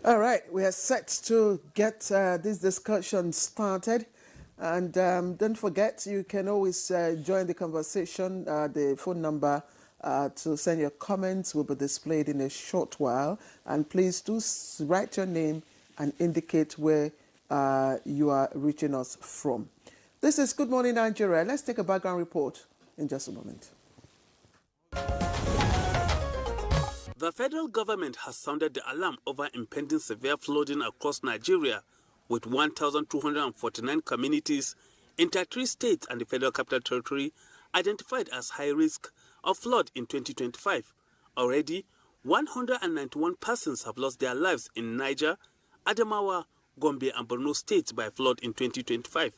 All right, we are set to get this discussion started. And don't forget, you can always join the conversation. The phone number to send your comments will be displayed in a short while. And please do write your name and indicate where you are reaching us from. This is Good Morning Nigeria. Let's take a background report in just a moment. The federal government has sounded the alarm over impending severe flooding across Nigeria, with 1,249 communities in 33 states and the Federal Capital Territory identified as high risk of flood in 2025. Already, 191 persons have lost their lives in Niger, Adamawa, Gombe and Borno states by flood in 2025.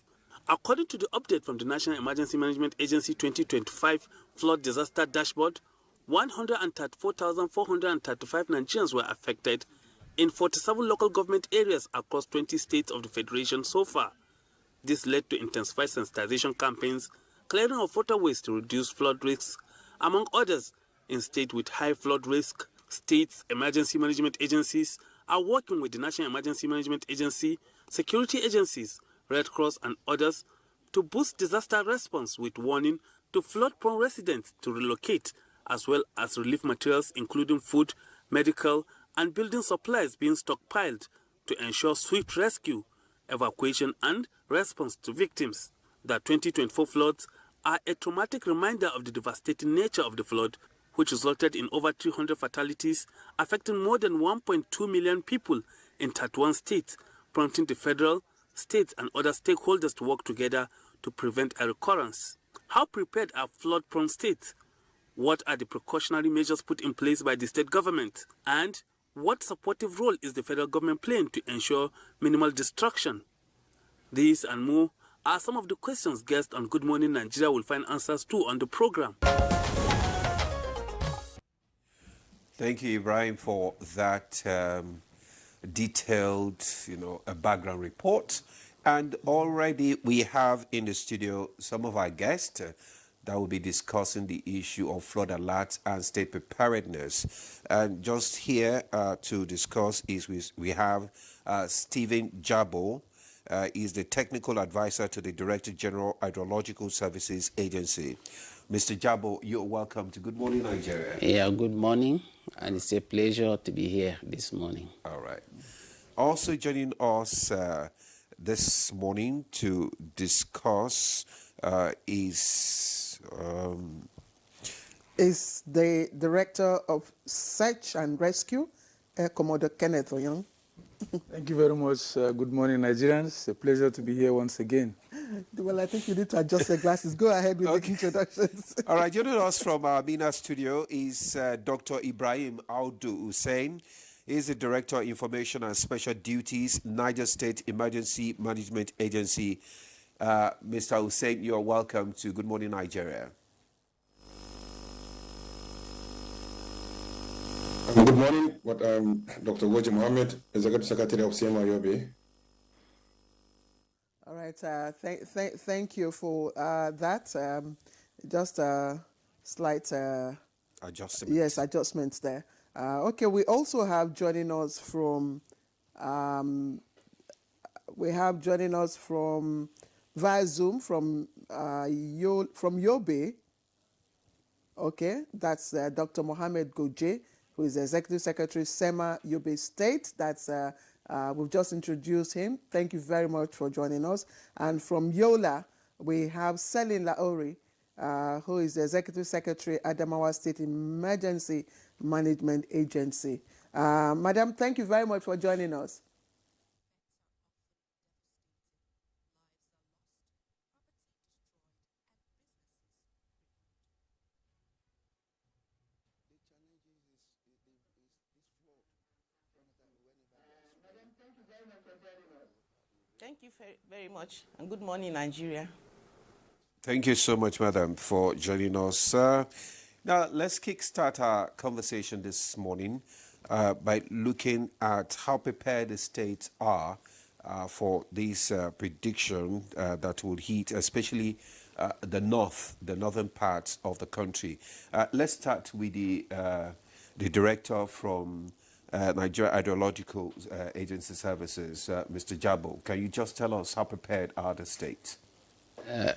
According to the update from the National Emergency Management Agency 2025 Flood Disaster Dashboard, 134,435 Nigerians were affected in 47 local government areas across 20 states of the Federation so far. This led to intensified sensitization campaigns, clearing of waterways to reduce flood risks, among others. In states with high flood risk, states' emergency management agencies are working with the National Emergency Management Agency, security agencies, Red Cross and others to boost disaster response with warning to flood-prone residents to relocate, as well as relief materials including food, medical, and building supplies being stockpiled to ensure swift rescue, evacuation, and response to victims. The 2024 floods are a traumatic reminder of the devastating nature of the flood, which resulted in over 300 fatalities, affecting more than 1.2 million people in 31 states, prompting the federal, states, and other stakeholders to work together to prevent a recurrence. How prepared are flood-prone states? What are the precautionary measures put in place by the state government? And what supportive role is the federal government playing to ensure minimal destruction? These and more are some of the questions guests on Good Morning Nigeria will find answers to on the program. Thank you, Ibrahim, for that detailed, background report. And already we have in the studio some of our guests that will be discussing the issue of flood alerts and state preparedness. And just here to discuss we have Stephen Jabo. Is the technical advisor to the Director General Hydrological Services Agency. Mr. Jabo, you're welcome to Good Morning Nigeria. Yeah, good morning, and it's a pleasure to be here this morning. All right. Also joining us this morning to discuss is the Director of Search and Rescue, Air Commodore Kenneth Oyong. Thank you very much. Good morning, Nigerians. It's a pleasure to be here once again. Well, I think you need to adjust your glasses. Go ahead with the introductions. All right, joining us from our Mina studio is Dr. Ibrahim Audu Hussein. He's the Director of Information and Special Duties, Niger State Emergency Management Agency. Mr. Hussein, you're welcome to Good Morning Nigeria. Good morning. Dr. Woji Mohammed, Executive Secretary of CMA Yobe. All right. Thank you for that. Just a slight adjustment. Yes, adjustments there. Okay. We also have joining us from via Zoom from Yobe. Okay, that's Dr. Mohammed Goje, who is the Executive Secretary, SEMA Yobe State. That's we've just introduced him. Thank you very much for joining us. And from Yola, we have Selin Laori, who is the Executive Secretary, Adamawa State Emergency Management Agency. Madam, thank you very much for joining us. Thank you very much, and good morning, Nigeria. Thank you so much, Madam, for joining us. Now, let's kickstart our conversation this morning by looking at how prepared the states are for this prediction that will hit, especially the northern parts of the country. Let's start with the director from Nigeria Hydrological Agency Services, Mr. Jabo. Can you just tell us how prepared are the states?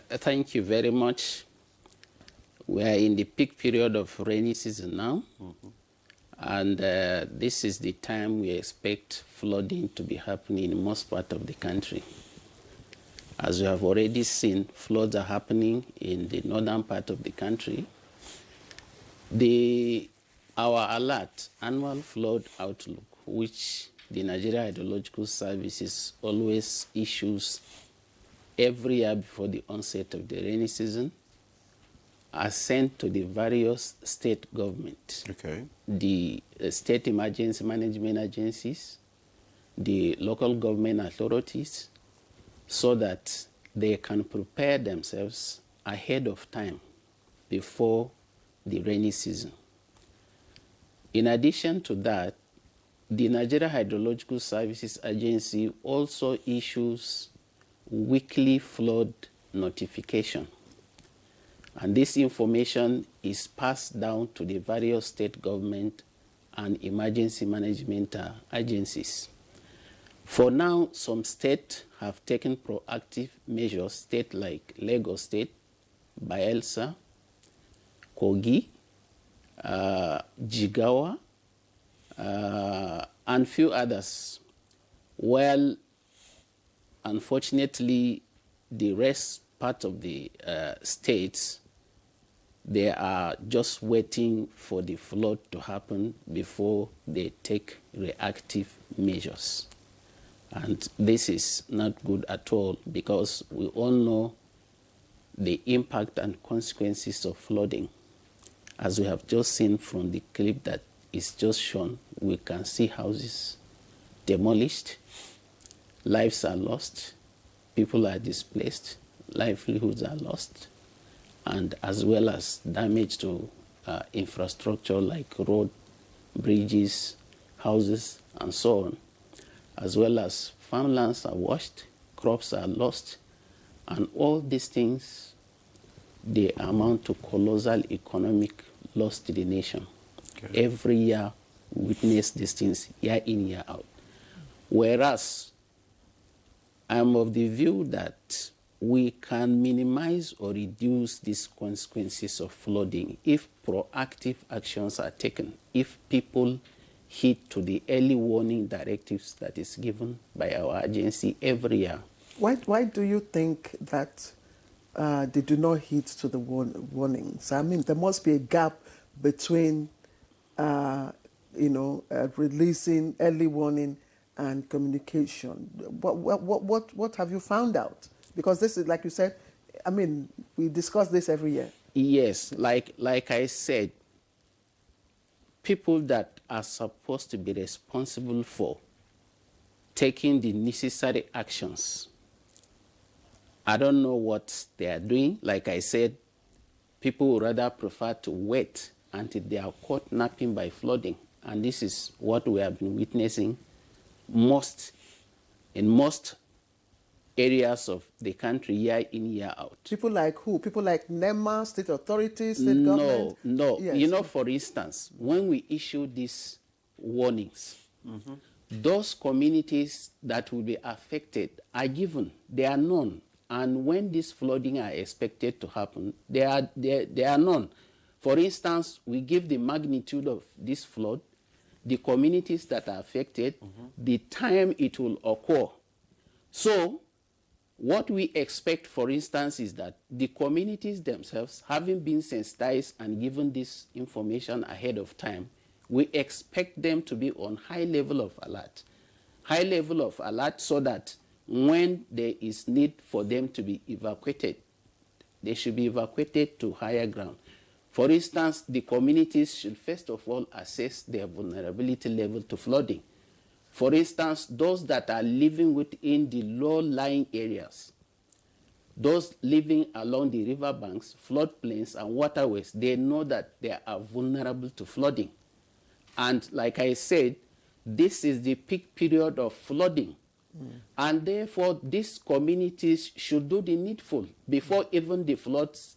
Thank you very much. We are in the peak period of rainy season now, and this is the time we expect flooding to be happening in most part of the country. As we have already seen, floods are happening in the northern part of the country. Our alert, annual flood outlook, which the Nigeria Hydrological Services always issues every year before the onset of the rainy season, are sent to the various state governments, the state emergency management agencies, the local government authorities, so that they can prepare themselves ahead of time before the rainy season. In addition to that, the Nigeria Hydrological Services Agency also issues weekly flood notification. And this information is passed down to the various state government and emergency management agencies. For now, some states have taken proactive measures, states like Lagos State, Bayelsa, Kogi, Jigawa, and few others. Well, unfortunately, the rest part of the states, they are just waiting for the flood to happen before they take reactive measures. And this is not good at all, because we all know the impact and consequences of flooding. As we have just seen from the clip that is just shown, we can see houses demolished, lives are lost, people are displaced, livelihoods are lost, and as well as damage to infrastructure like road, bridges, houses, and so on, as well as farmlands are washed, crops are lost, and all these things, they amount to colossal economic loss to the nation. Every year, we witness these things, year in, year out. Whereas, I'm of the view that we can minimize or reduce these consequences of flooding if proactive actions are taken, if people heed to the early warning directives that is given by our agency every year. Why do you think that they do not heed to the warnings? I mean, there must be a gap between, releasing early warning and communication. What have you found out? Because this is, like you said, I mean, we discuss this every year. Yes, like I said, people that are supposed to be responsible for taking the necessary actions, I don't know what they are doing. Like I said, people would rather prefer to wait until they are caught napping by flooding. And this is what we have been witnessing in most areas of the country, year in, year out. People like who? People like NEMA, state authorities, state government? No. Yes. You know, for instance, when we issue these warnings, those communities that will be affected are given, they are known. And when this flooding are expected to happen, they are known. For instance, we give the magnitude of this flood, the communities that are affected, the time it will occur. So, what we expect, for instance, is that the communities themselves, having been sensitized and given this information ahead of time, we expect them to be on high level of alert. High level of alert so that when there is need for them to be evacuated, they should be evacuated to higher ground. For instance, the communities should first of all assess their vulnerability level to flooding. For instance, those that are living within the low-lying areas, those living along the riverbanks, floodplains, and waterways, they know that they are vulnerable to flooding. And like I said, this is the peak period of flooding. And therefore, these communities should do the needful before even the floods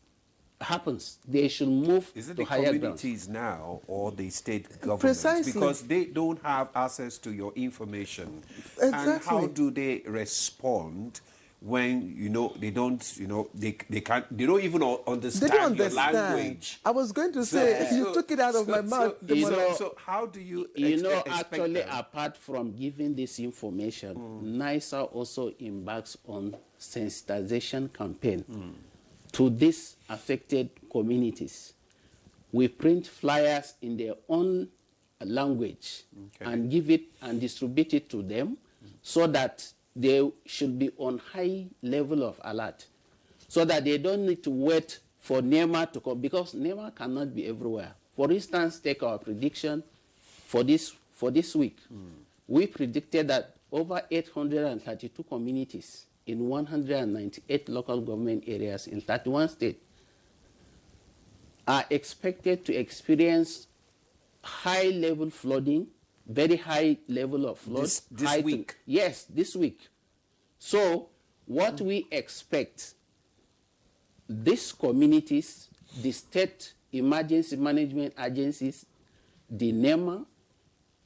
happens, they should move Is it to the higher ground. communities now or the state governments? Precisely. Because they don't have access to your information. And Exactly. how do they respond when, they don't, they don't even understand, They don't your understand. language? I was going to say, you took it out of my mouth. So how do you expect Actually, them? apart from giving this information, NISA also embarks on sensitization campaign to these affected communities. We print flyers in their own language and give it and distribute it to them so that they should be on high level of alert, so that they don't need to wait for NEMA to come, because NEMA cannot be everywhere. For instance, take our prediction for this week. We predicted that over 832 communities in 198 local government areas in 31 states are expected to experience high-level flooding, very high level of flood. This week? Yes, this week. So what we expect, these communities, the state emergency management agencies, the NEMA,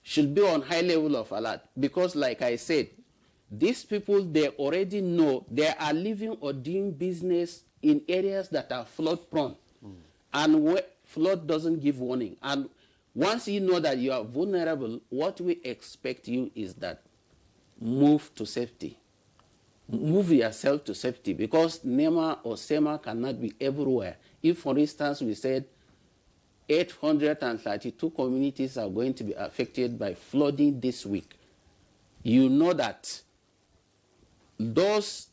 should be on high level of alert, because like I said, these people, they already know they are living or doing business in areas that are flood prone. And where flood doesn't give warning. And once you know that you are vulnerable, what we expect you is that move to safety. Move yourself to safety, because NEMA or SEMA cannot be everywhere. If, for instance, we said 832 communities are going to be affected by flooding this week, you know that those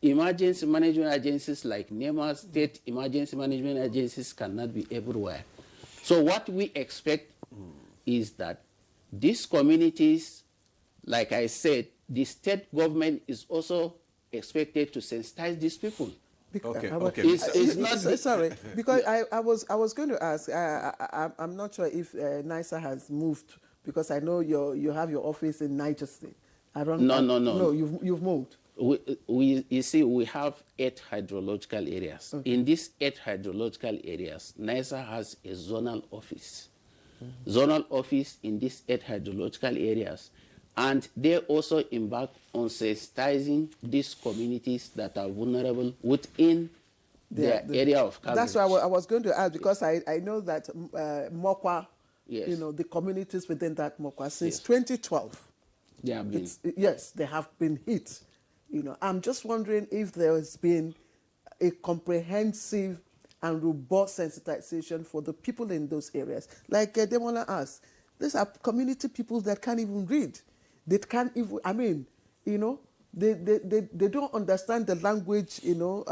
emergency management agencies like NEMA, state emergency management agencies, cannot be everywhere. So what we expect is that these communities, like I said, the state government is also expected to sensitize these people. It's not sorry, because I was going to ask. I'm not sure if NISA has moved, because I know you have your office in Niger State. No, you've moved. You see, we have 8 hydrological areas. Okay. In these 8 hydrological areas, NISA has a zonal office. Zonal office in these 8 hydrological areas. And they also embark on sensitizing these communities that are vulnerable within their area of coverage. That's why I was going to ask, because I know that Mokwa, yes, the communities within that Mokwa, since 2012, they have been. Yes, they have been hit. I'm just wondering if there has been a comprehensive and robust sensitization for the people in those areas. Like Demola asked, these are community people that can't even read. They can't even, they don't understand the language, your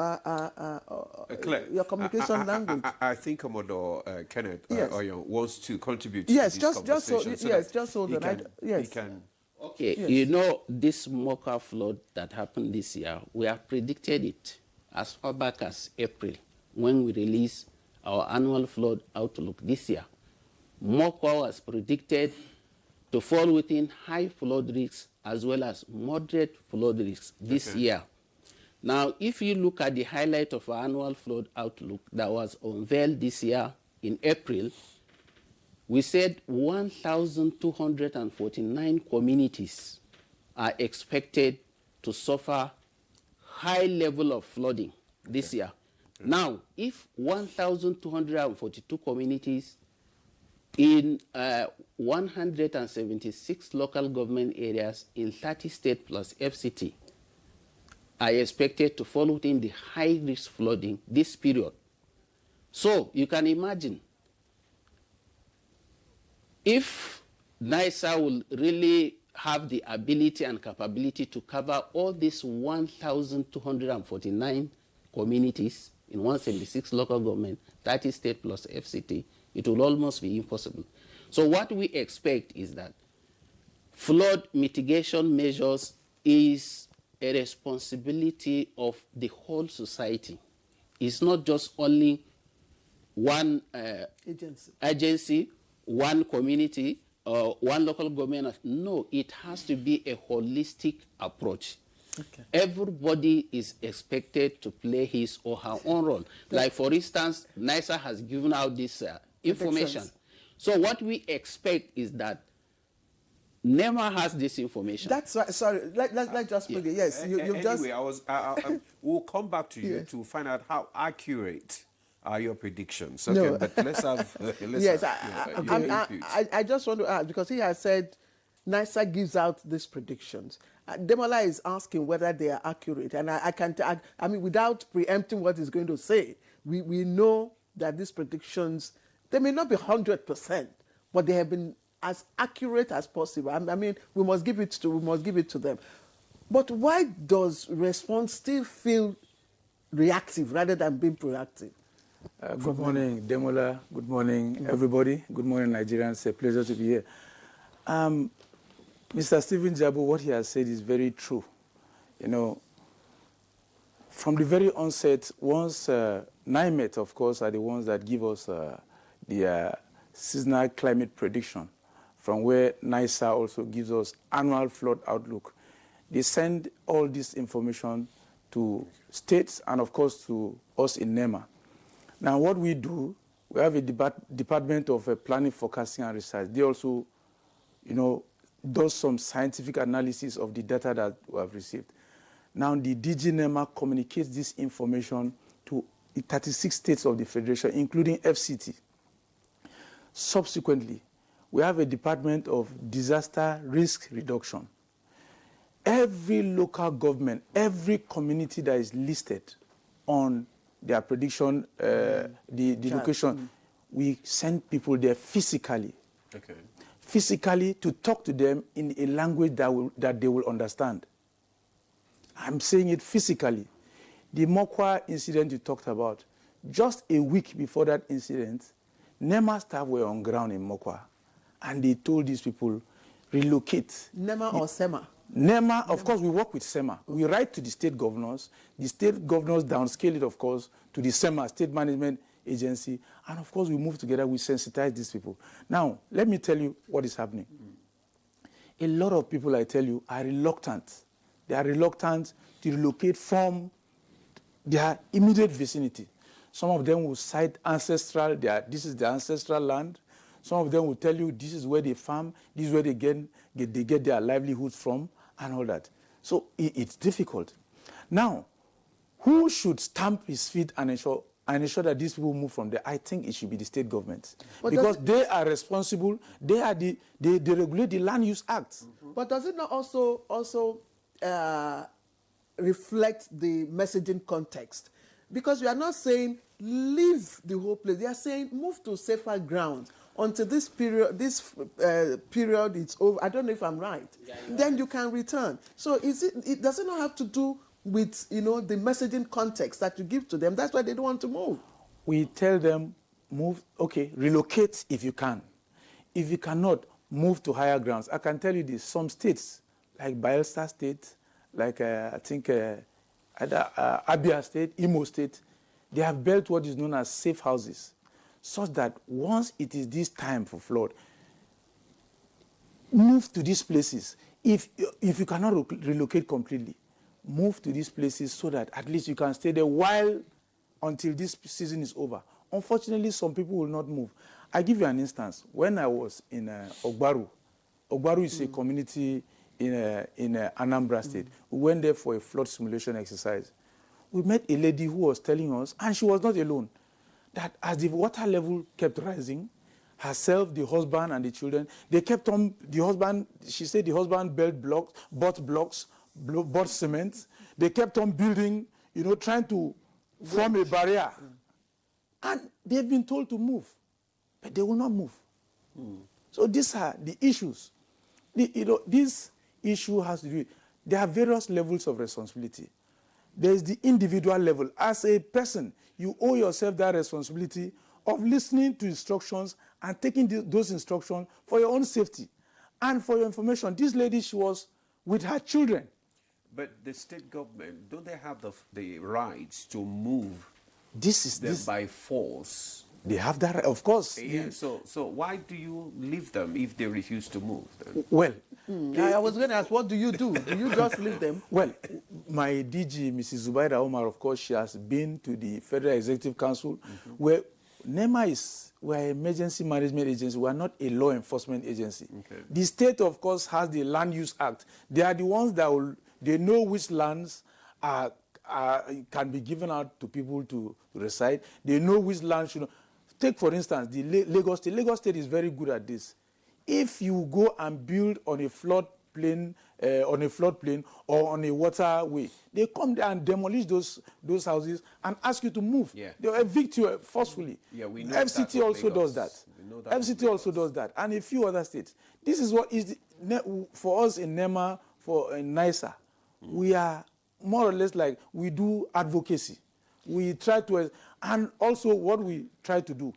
communication language. I think Commodore Kenneth yes. Oyon wants to contribute yes, to this conversation. Just hold on. Yes. Okay, yes. This Mocha flood that happened this year, we have predicted it as far back as April, when we released our annual flood outlook this year. Mocha was predicted to fall within high flood risks as well as moderate flood risks this year. Now, if you look at the highlight of our annual flood outlook that was unveiled this year in April, we said 1,249 communities are expected to suffer high level of flooding this year. Now, if 1,242 communities in 176 local government areas in 30 states plus FCT are expected to fall within the high-risk flooding this period. So you can imagine, if NISA will really have the ability and capability to cover all these 1,249 communities in 176 local government, 30 state plus FCT, it will almost be impossible. So what we expect is that flood mitigation measures is a responsibility of the whole society. It's not just only one agency, one community, or one local government. No, it has to be a holistic approach. Okay. Everybody is expected to play his or her own role. Like, for instance, NISA has given out this information. So what we expect is that NEMA has this information. That's right. Sorry, let's just put it. Yes, anyway, just... we'll come back to you to find out how accurate are your predictions. Okay, No. but let's have... yes, I just want to ask, because he has said NISA gives out these predictions. Demola is asking whether they are accurate, and I mean, without preempting what he's going to say, we know that these predictions, they may not be 100%, but they have been as accurate as possible. I mean, we must give it to them. But why does response still feel reactive rather than being proactive? Good morning, Demola. Good morning, everybody. Good morning, Nigerians. It's a pleasure to be here. Mr. Stephen Jabu, what he has said is very true. You know, from the very onset, once NIMET, of course, are the ones that give us the seasonal climate prediction, from where NISA also gives us annual flood outlook. They send all this information to states and, of course, to us in NEMA. Now, what we do, we have a Department of Planning, Forecasting and Research. They also, you know, does some scientific analysis of the data that we have received. Now, the DG NEMA communicates this information to 36 states of the Federation, including FCT. Subsequently, we have a Department of Disaster Risk Reduction. Every local government, every community that is listed on their prediction, the location, we send people there physically. Okay. Physically to talk to them in a language that they will understand. I'm saying it physically. The Mokwa incident you talked about, just a week before that incident, NEMA staff were on ground in Mokwa, and they told these people, relocate. NEMA or SEMA? NEMA, of course, we work with SEMA. We write to the state governors downscale it, of course, to the SEMA, State Management Agency, and of course we move together, we sensitize these people. Now, let me tell you what is happening. A lot of people, I tell you, are reluctant. They are reluctant to relocate from their immediate vicinity. Some of them will cite ancestral, this is their ancestral land. Some of them will tell you this is where they farm, this is where they get their livelihoods from, and all that. So it's difficult. Now, who should stamp his feet and ensure that these people move from there? I think it should be the state government. But because they are responsible, they regulate the Land Use Act. But does it not also reflect the messaging context? Because we are not saying leave the whole place. They are saying move to safer ground until this period is over. I don't know if I'm right. Yeah, then you can return. So it does not have to do with, you know, the messaging context that you give to them. That's why they don't want to move. We tell them, move, okay, relocate if you can. If you cannot, move to higher grounds. I can tell you this, some states, like Bayelsa State, like I think Abia State, Imo State, they have built what is known as safe houses, such that once it is this time for flood, move to these places. If you cannot relocate completely, move to these places so that at least you can stay there until this season is over. Unfortunately, some people will not move. I give you an instance. When I was in Ogbaru is a community in Anambra State. We went there for a flood simulation exercise. We met a lady who was telling us, and she was not alone, that as the water level kept rising, herself, the husband, and the children, they kept on, she said the husband bought cement. They kept on building, you know, trying to form a barrier. And they've been told to move, but they will not move. So these are the issues. This issue has to do with, there are various levels of responsibility. There is the individual level. As a person, you owe yourself that responsibility of listening to instructions and taking those instructions for your own safety. And for your information, this lady, she was with her children. But the state government, don't they have the rights to move this by force? They have that right, of course. Yeah, so why do you leave them if they refuse to move then? Well, I was going to ask, what do you do? Do you just leave them? well, my DG, Mrs. Zubaida Omar, of course, she has been to the Federal Executive Council, where NEMA we're an emergency management agency. We are not a law enforcement agency. Okay. The state, of course, has the Land Use Act. They are the ones that they know which lands can be given out to people to reside. They know which land should. Take, for instance, the Lagos State. Lagos State is very good at this. If you go and build on a floodplain, or on a waterway, they come there and demolish those houses and ask you to move. Yeah. They evict you forcefully. Yeah, we know FCT also does that. FCT also does that, and a few other states. This is what is for us in NEMA, in NISA. We are more or less like we do advocacy. We try to, and also what we try to do,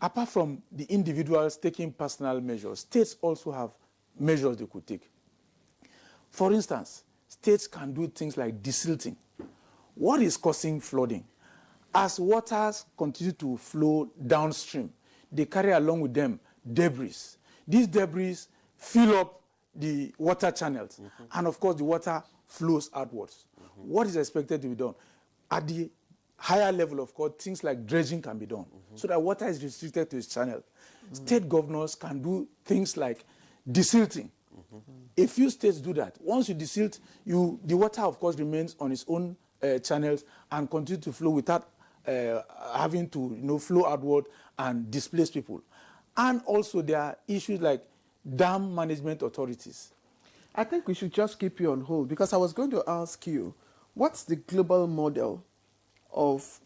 apart from the individuals taking personal measures, states also have measures they could take. For instance, states can do things like desilting. What is causing flooding? As waters continue to flow downstream, they carry along with them debris. These debris fill up the water channels, and of course the water flows outwards. What is expected to be done? At the higher level, of course, things like dredging can be done, so that water is restricted to its channel. State governors can do things like desilting. A few states do that. Once you desilt, the water, of course, remains on its own channels and continue to flow without having to flow outward and displace people. And also there are issues like dam management authorities. I think we should just keep you on hold, because I was going to ask you, what's the global model of,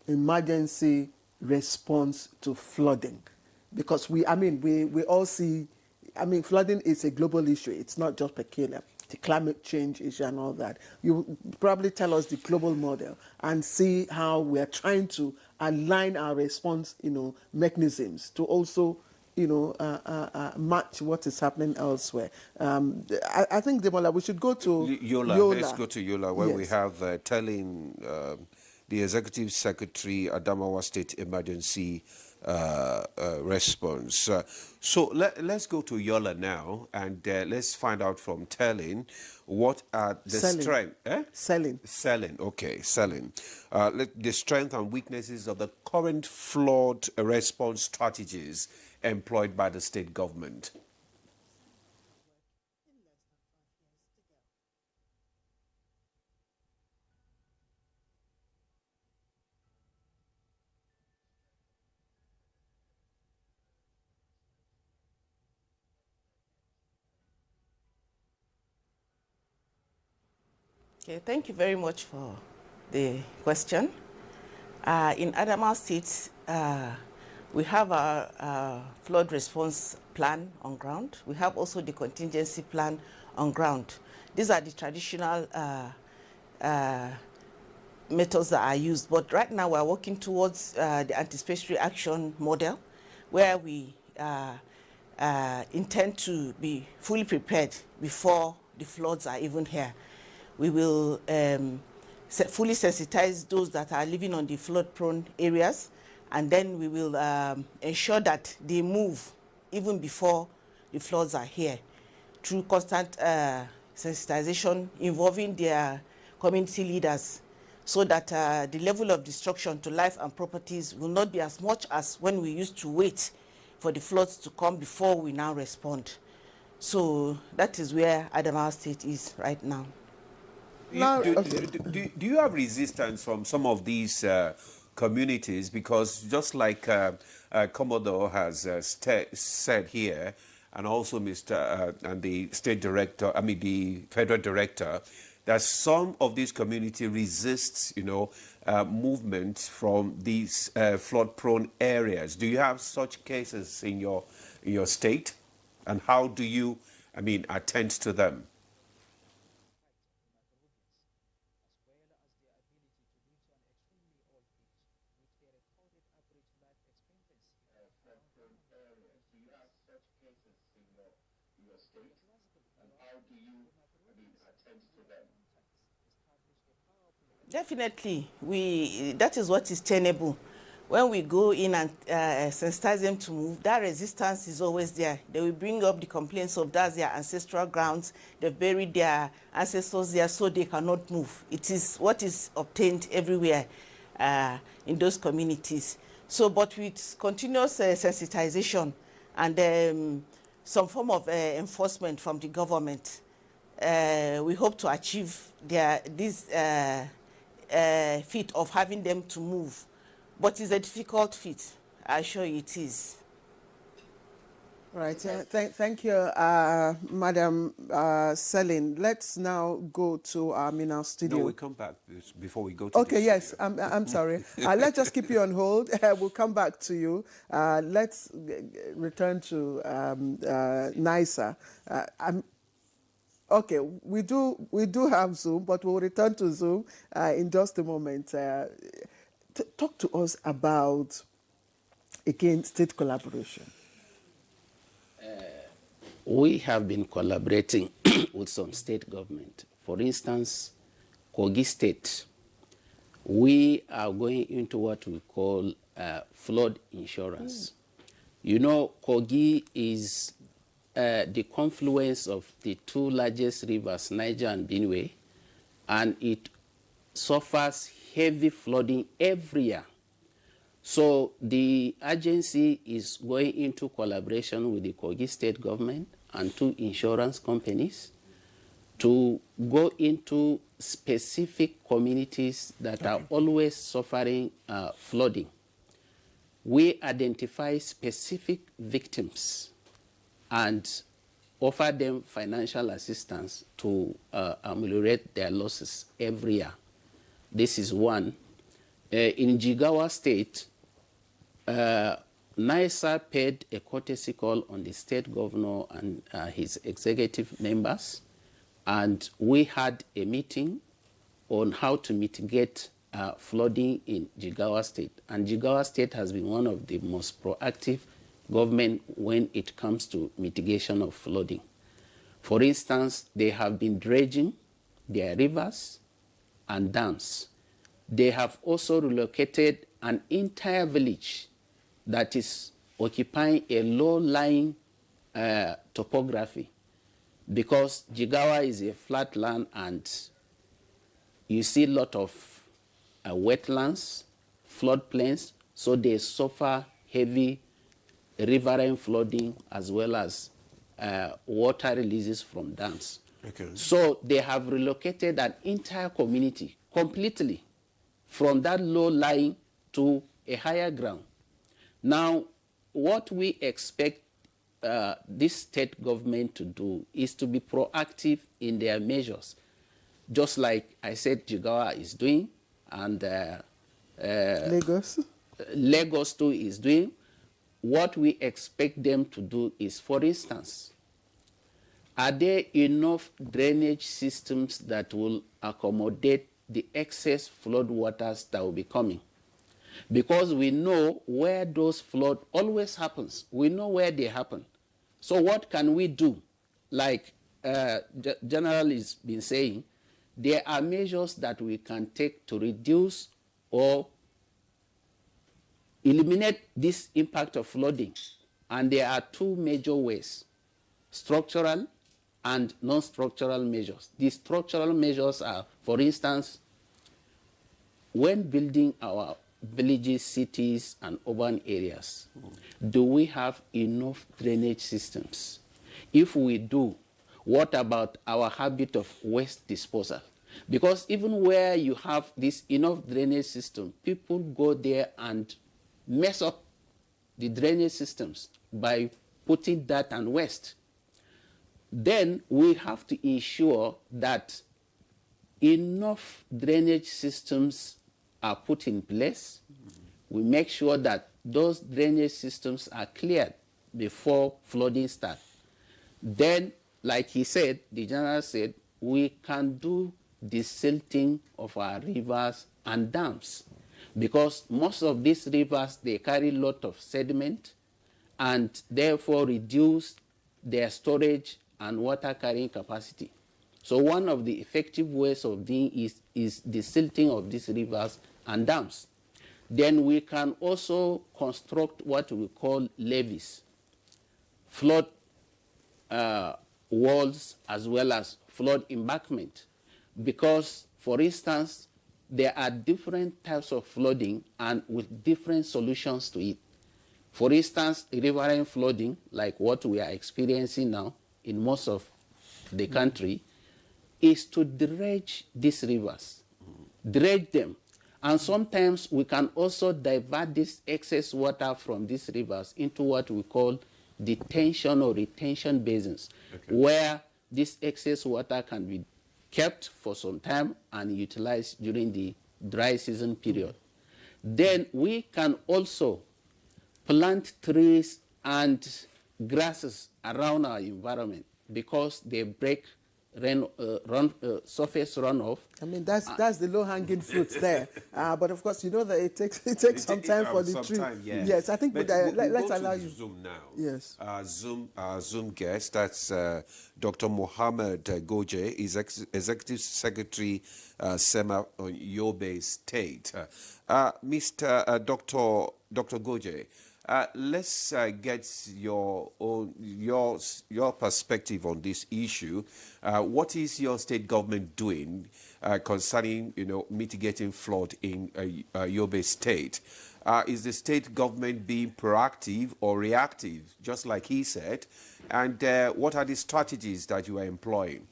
emergency response to flooding? Because we all see, flooding is a global issue. It's not just peculiar. The climate change issue and all that. You probably tell us the global model and see how we are trying to align our response, mechanisms to also, match what is happening elsewhere. I think, Demola, we should go to Yola. Let's go to Yola, where we have telling the Executive Secretary, Adamawa State Emergency response. So let's go to Yola now, and let's find out from Telling what are the strength. Selling. Okay, selling. The strength and weaknesses of the current flood response strategies employed by the state government. Okay, thank you very much for the question. In Adamawa State, we have a flood response plan on ground. We have also the contingency plan on ground. These are the traditional methods that are used. But right now we're working towards the anticipatory action model, where we intend to be fully prepared before the floods are even here. We will fully sensitize those that are living on the flood-prone areas, and then we will ensure that they move even before the floods are here through constant sensitization involving their community leaders, so that the level of destruction to life and properties will not be as much as when we used to wait for the floods to come before we now respond. So that is where Adamawa State is right now. Do you have resistance from some of these communities? Because just like Commodore has said here, and also and the state director, the federal director, that some of these communities resists, movement from these flood-prone areas. Do you have such cases in your state, and how do you, attend to them? Definitely, that is what is tenable. when we go in and sensitize them to move, that resistance is always there. They will bring up the complaints of that's their ancestral grounds. They've buried their ancestors there, so they cannot move. It is what is obtained everywhere in those communities. So, but with continuous sensitization and some form of enforcement from the government, we hope to achieve this feat of having them to move. But it's a difficult feat, I assure you it is. Right, thank you, Madam Celine. Let's now go to our Mina studio. No, we'll come back before we go to okay, yes, I'm sorry. Let's just keep you on hold. We'll come back to you. Let's return to Nisa. Okay, we do have Zoom, but we'll return to Zoom in just a moment. Talk to us about, again, state collaboration. We have been collaborating with some state government. For instance, Kogi State, we are going into what we call flood insurance. You know, Kogi is the confluence of the two largest rivers, Niger and Benue, and it suffers heavy flooding every year. So the agency is going into collaboration with the Kogi State government and two insurance companies to go into specific communities that are always suffering flooding. We identify specific victims and offer them financial assistance to ameliorate their losses every year. This is one. In Jigawa State, NISA paid a courtesy call on the state governor and his executive members, and we had a meeting on how to mitigate flooding in Jigawa State. And Jigawa State has been one of the most proactive government when it comes to mitigation of flooding. For instance, they have been dredging their rivers and dams. They have also relocated an entire village that is occupying a low-lying topography, because Jigawa is a flat land and you see a lot of wetlands, floodplains, so they suffer heavy riverine flooding as well as water releases from dams. Okay. So they have relocated an entire community completely from that low-lying to a higher ground. Now, what we expect this state government to do is to be proactive in their measures, just like I said Jigawa is doing, and Lagos too is doing. What we expect them to do is, for instance, are there enough drainage systems that will accommodate the excess flood waters that will be coming? Because we know where those flood always happens. We know where they happen. So what can we do? Like General has been saying, there are measures that we can take to reduce or eliminate this impact of flooding. And there are two major ways: structural and non-structural measures. These structural measures are, for instance, when building our villages, cities, and urban areas, do we have enough drainage systems? If we do, what about our habit of waste disposal? Because even where you have this enough drainage system, people go there and mess up the drainage systems by putting dirt and waste. Then we have to ensure that enough drainage systems are put in place. We make sure that those drainage systems are cleared before flooding starts. Then, like he said, the general said, we can do desilting of our rivers and dams, because most of these rivers, they carry a lot of sediment and therefore reduce their storage and water carrying capacity. So one of the effective ways of doing is desilting of these rivers and dams. Then we can also construct what we call levees, flood walls as well as flood embankment, because, for instance, there are different types of flooding and with different solutions to it. For instance, riverine flooding, like what we are experiencing now in most of the country, is to dredge these rivers, dredge them. And sometimes we can also divert this excess water from these rivers into what we call detention or retention basins, where this excess water can be kept for some time and utilized during the dry season period. Then we can also plant trees and grasses around our environment because they break surface runoff. I mean, that's the low-hanging fruit there. But of course, you know that it takes some time for the tree. Yeah. Yes, I think let's allow you. Zoom now. Yes. Zoom guest, that's Dr. Mohammed Goje, is Executive Secretary, SEMA on Yobe State. Mr. Dr. Goje, let's get your perspective on this issue. What is your state government doing concerning mitigating flood in Yobe State? Is the state government being proactive or reactive, just like he said? And what are the strategies that you are employing?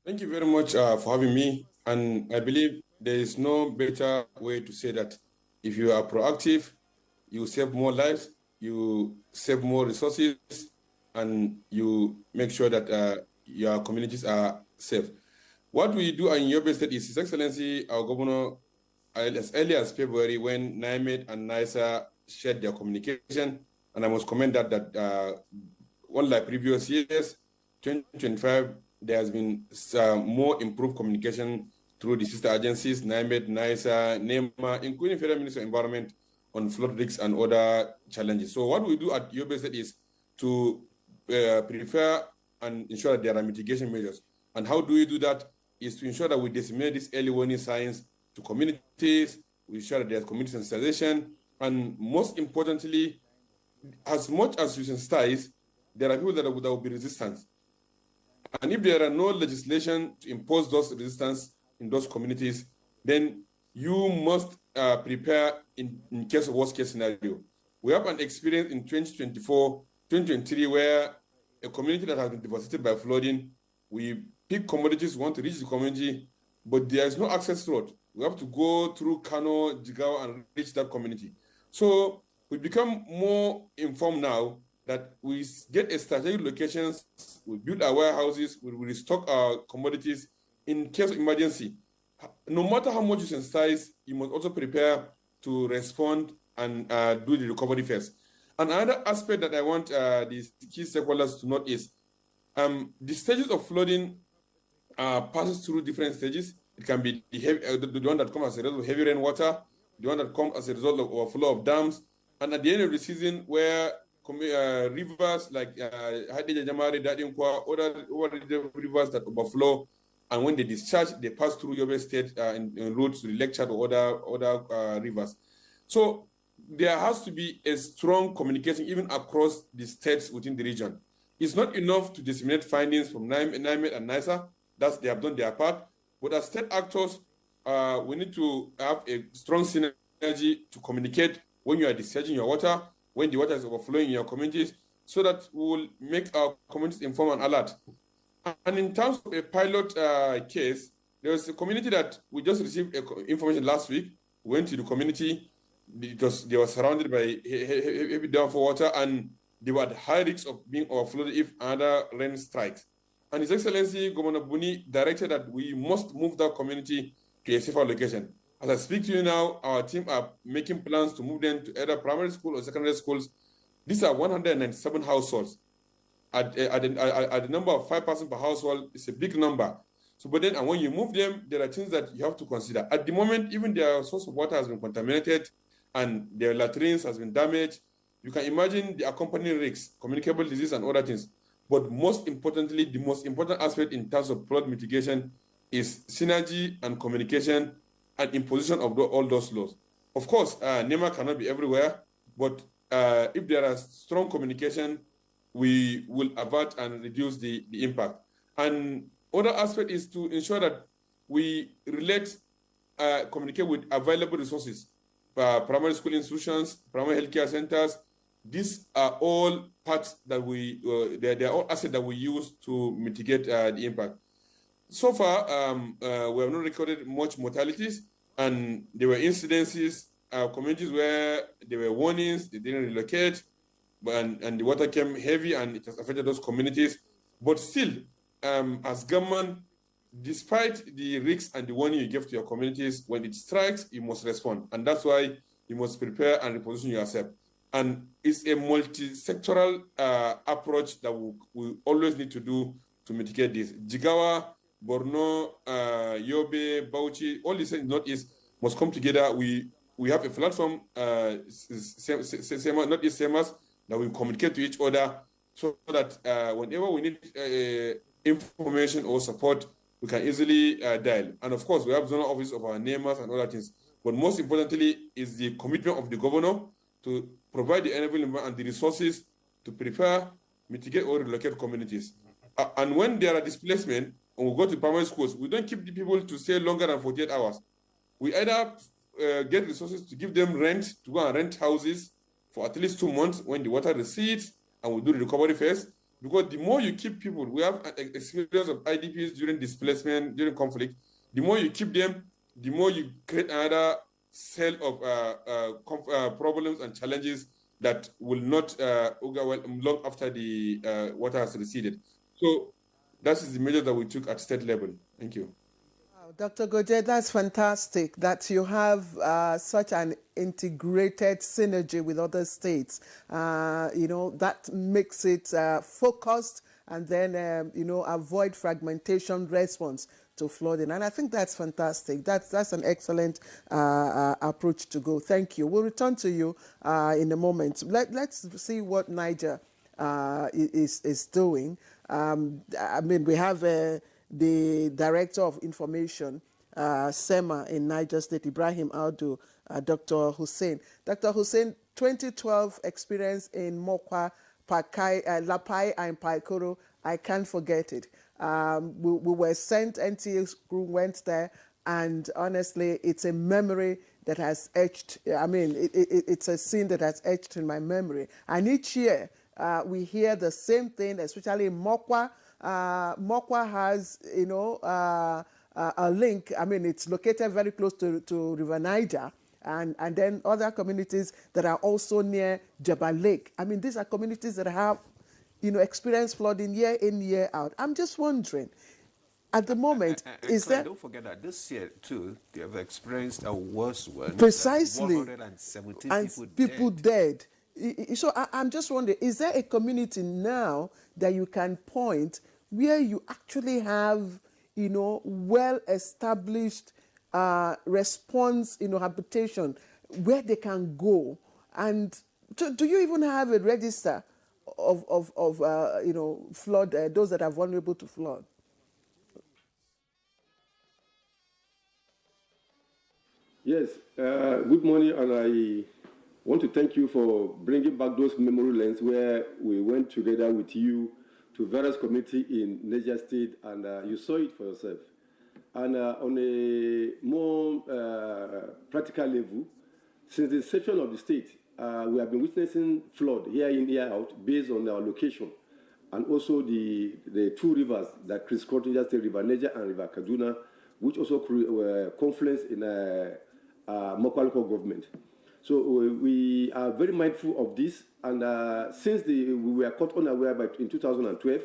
Thank you very much for having me. And I believe there is no better way to say that if you are proactive, you save more lives, you save more resources, and you make sure that your communities are safe. What we do in Yobe State is His Excellency, our governor, as early as February, when NIMED and NISA shared their communication, and I must comment that unlike previous years, 2025, there has been more improved communication through the sister agencies, NIMED, NISA, NEMA, including Federal Ministry of Environment, on flood risks and other challenges. So what we do at Yobe State is to prepare and ensure that there are mitigation measures. And how do we do that? Is to ensure that we disseminate these early warning signs to communities, we ensure that there's community sensitization, and most importantly, as much as you sensitize, there are people that will be resistant. And if there are no legislation to impose those resistance in those communities, then you must prepare in case of worst case scenario. We have an experience in 2024, 2023, where a community that has been devastated by flooding, we pick commodities, want to reach the community, but there is no access road. We have to go through Kano, Jigawa, and reach that community. So we become more informed now that we get a strategic locations, we build our warehouses, we restock our commodities in case of emergency. No matter how much you sensitize, you must also prepare to respond and do the recovery first. Another aspect that I want the key stakeholders to note is the stages of flooding passes through different stages. It can be the one that comes as a result of heavy rainwater, the one that comes as a result of overflow of dams, and at the end of the season where rivers like Hadija Jamari, Dadinkwa, other rivers that overflow, and when they discharge, they pass through Yobe State in routes to the Lake Chad or other rivers. So there has to be a strong communication even across the states within the region. It's not enough to disseminate findings from NIMED and NISA. They have done their part. But as state actors, we need to have a strong synergy to communicate when you are discharging your water, when the water is overflowing in your communities, so that we will make our communities informed and alert. And in terms of a pilot case, there was a community that we just received information last week. We went to the community because they were surrounded by heavy downfall water, and they were at high risk of being overflowed if another rain strikes. And His Excellency Governor Buni directed that we must move that community to a safer location. As I speak to you now, our team are making plans to move them to either primary school or secondary schools. These are 197 households. At the number of 5 persons per household, it's a big number. So, but then, and when you move them, there are things that you have to consider. At the moment, even their source of water has been contaminated and their latrines has been damaged. You can imagine the accompanying risks, communicable disease and other things. But most importantly, the most important aspect in terms of flood mitigation is synergy and communication and imposition of all those laws. Of course, NEMA cannot be everywhere, but if there is strong communication, we will avert and reduce the impact. And other aspect is to ensure that we communicate with available resources, primary school institutions, primary healthcare centers. These are all parts that they are all assets that we use to mitigate the impact. So far, we have not recorded much mortalities, and there were incidences, communities where there were warnings, they didn't relocate, and the water came heavy and it has affected those communities. But still, as government, despite the risks and the warning you give to your communities, when it strikes, you must respond. And that's why you must prepare and reposition yourself. And it's a multi-sectoral approach that we always need to do to mitigate this. Jigawa, Borno, Yobe, Bauchi, all these in Northeast must come together. We have a platform, Northeast SEMAS, that we communicate to each other so that whenever we need information or support, we can easily dial. And of course, we have zonal office of our neighbors and other things. But most importantly is the commitment of the governor to provide the enablement and the resources to prepare, mitigate, or relocate communities. And when there are displacement, and we go to primary schools, we don't keep the people to stay longer than 48 hours. We either get resources to give them rent, to go and rent houses for at least 2 months when the water recedes, and we do the recovery phase. Because the more you keep people, we have an experience of IDPs during displacement, during conflict, the more you keep them, the more you create another cell of problems and challenges that will not overwhelm long after the water has receded. So that is the measure that we took at state level. Thank you. Wow, Dr. Goje, that's fantastic that you have such an integrated synergy with other states. That makes it focused and then, avoid fragmentation response to flooding. And I think that's fantastic. That's an excellent approach to go. Thank you. We'll return to you in a moment. Let's see what Niger is doing. We have the Director of Information, SEMA in Niger State, Ibrahim Aldo, Dr. Hussein. Dr. Hussein, 2012 experience in Mokwa, Lapai, and Paikoro, I can't forget it. We were sent, NTA crew went there, and honestly, it's a memory that has etched, it's a scene that has etched in my memory. And each year, we hear the same thing, especially in Mokwa. Mokwa has, a link. It's located very close to River Niger, and then other communities that are also near Jebel Lake. These are communities that have, experienced flooding year in, year out. I'm just wondering, at the moment, is there... Don't forget that this year, too, they have experienced a worse one. Precisely. 170 people dead. So I'm just wondering, is there a community now that you can point where you actually have, well-established response, habitation, where they can go? And do you even have a register of flood, those that are vulnerable to flood? Yes, good morning, and I want to thank you for bringing back those memory lanes where we went together with you to various communities in Niger State, and you saw it for yourself. And on a more practical level, since the inception of the state, we have been witnessing flood year in, year out based on our location, and also the two rivers that crisscross Niger State, River Niger and River Kaduna, which also confluence in Mokwa local government. So we are very mindful of this, and since we were caught unaware in 2012,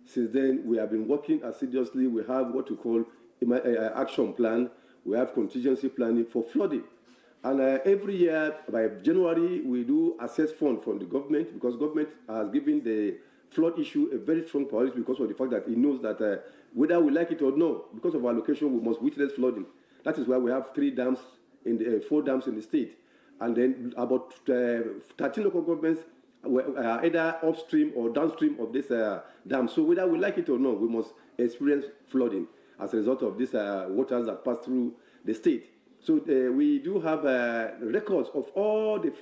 since then we have been working assiduously. We have what we call action plan. We have contingency planning for flooding, and every year by January we do assess fund from the government, because government has given the flood issue a very strong priority because of the fact that it knows that whether we like it or not, because of our location, we must witness flooding. That is why we have 4 dams in the state. And then about 13 local governments are either upstream or downstream of this dam. So whether we like it or not, we must experience flooding as a result of these waters that pass through the state. So we do have records of all the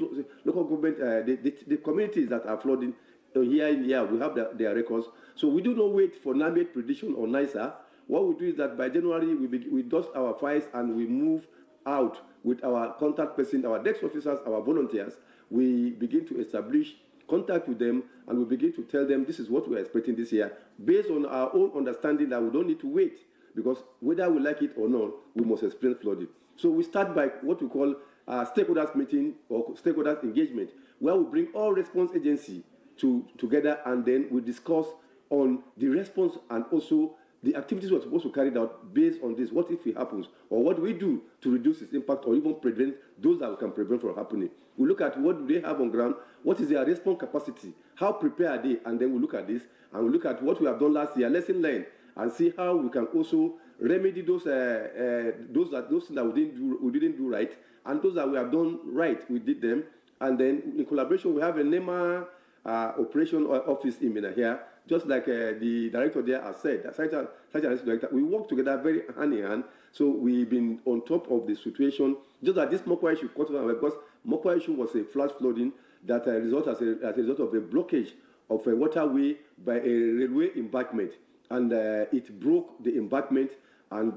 local government, the communities that are flooding year in year. We have their records. So we do not wait for NAMED prediction or NISA. What we do is that by January, we dust our files and we move out with our contact person, our desk officers, our volunteers. We begin to establish contact with them, and we begin to tell them this is what we're expecting this year, based on our own understanding that we don't need to wait, because whether we like it or not, we must explain flooding. So we start by what we call a stakeholders meeting or stakeholders engagement, where we bring all response agencies together, and then we discuss on the response and also the activities we're supposed to carry out based on this. What if it happens? Or what do we do to reduce its impact or even prevent those that we can prevent from happening? We look at what do they have on ground, what is their response capacity, how prepared are they, and then we look at this, and we look at what we have done last year, lesson learned, and see how we can also remedy those things that we didn't do right, and those that we have done right, we did them. And then in collaboration, we have a NEMA operation office in Mina here, just like the director there has said, such an director, we work together very hand in hand. So we've been on top of the situation. Just that this Mokwa issue, because Mokwa issue was a flash flooding that resulted as a result of a blockage of a waterway by a railway embankment, and it broke the embankment and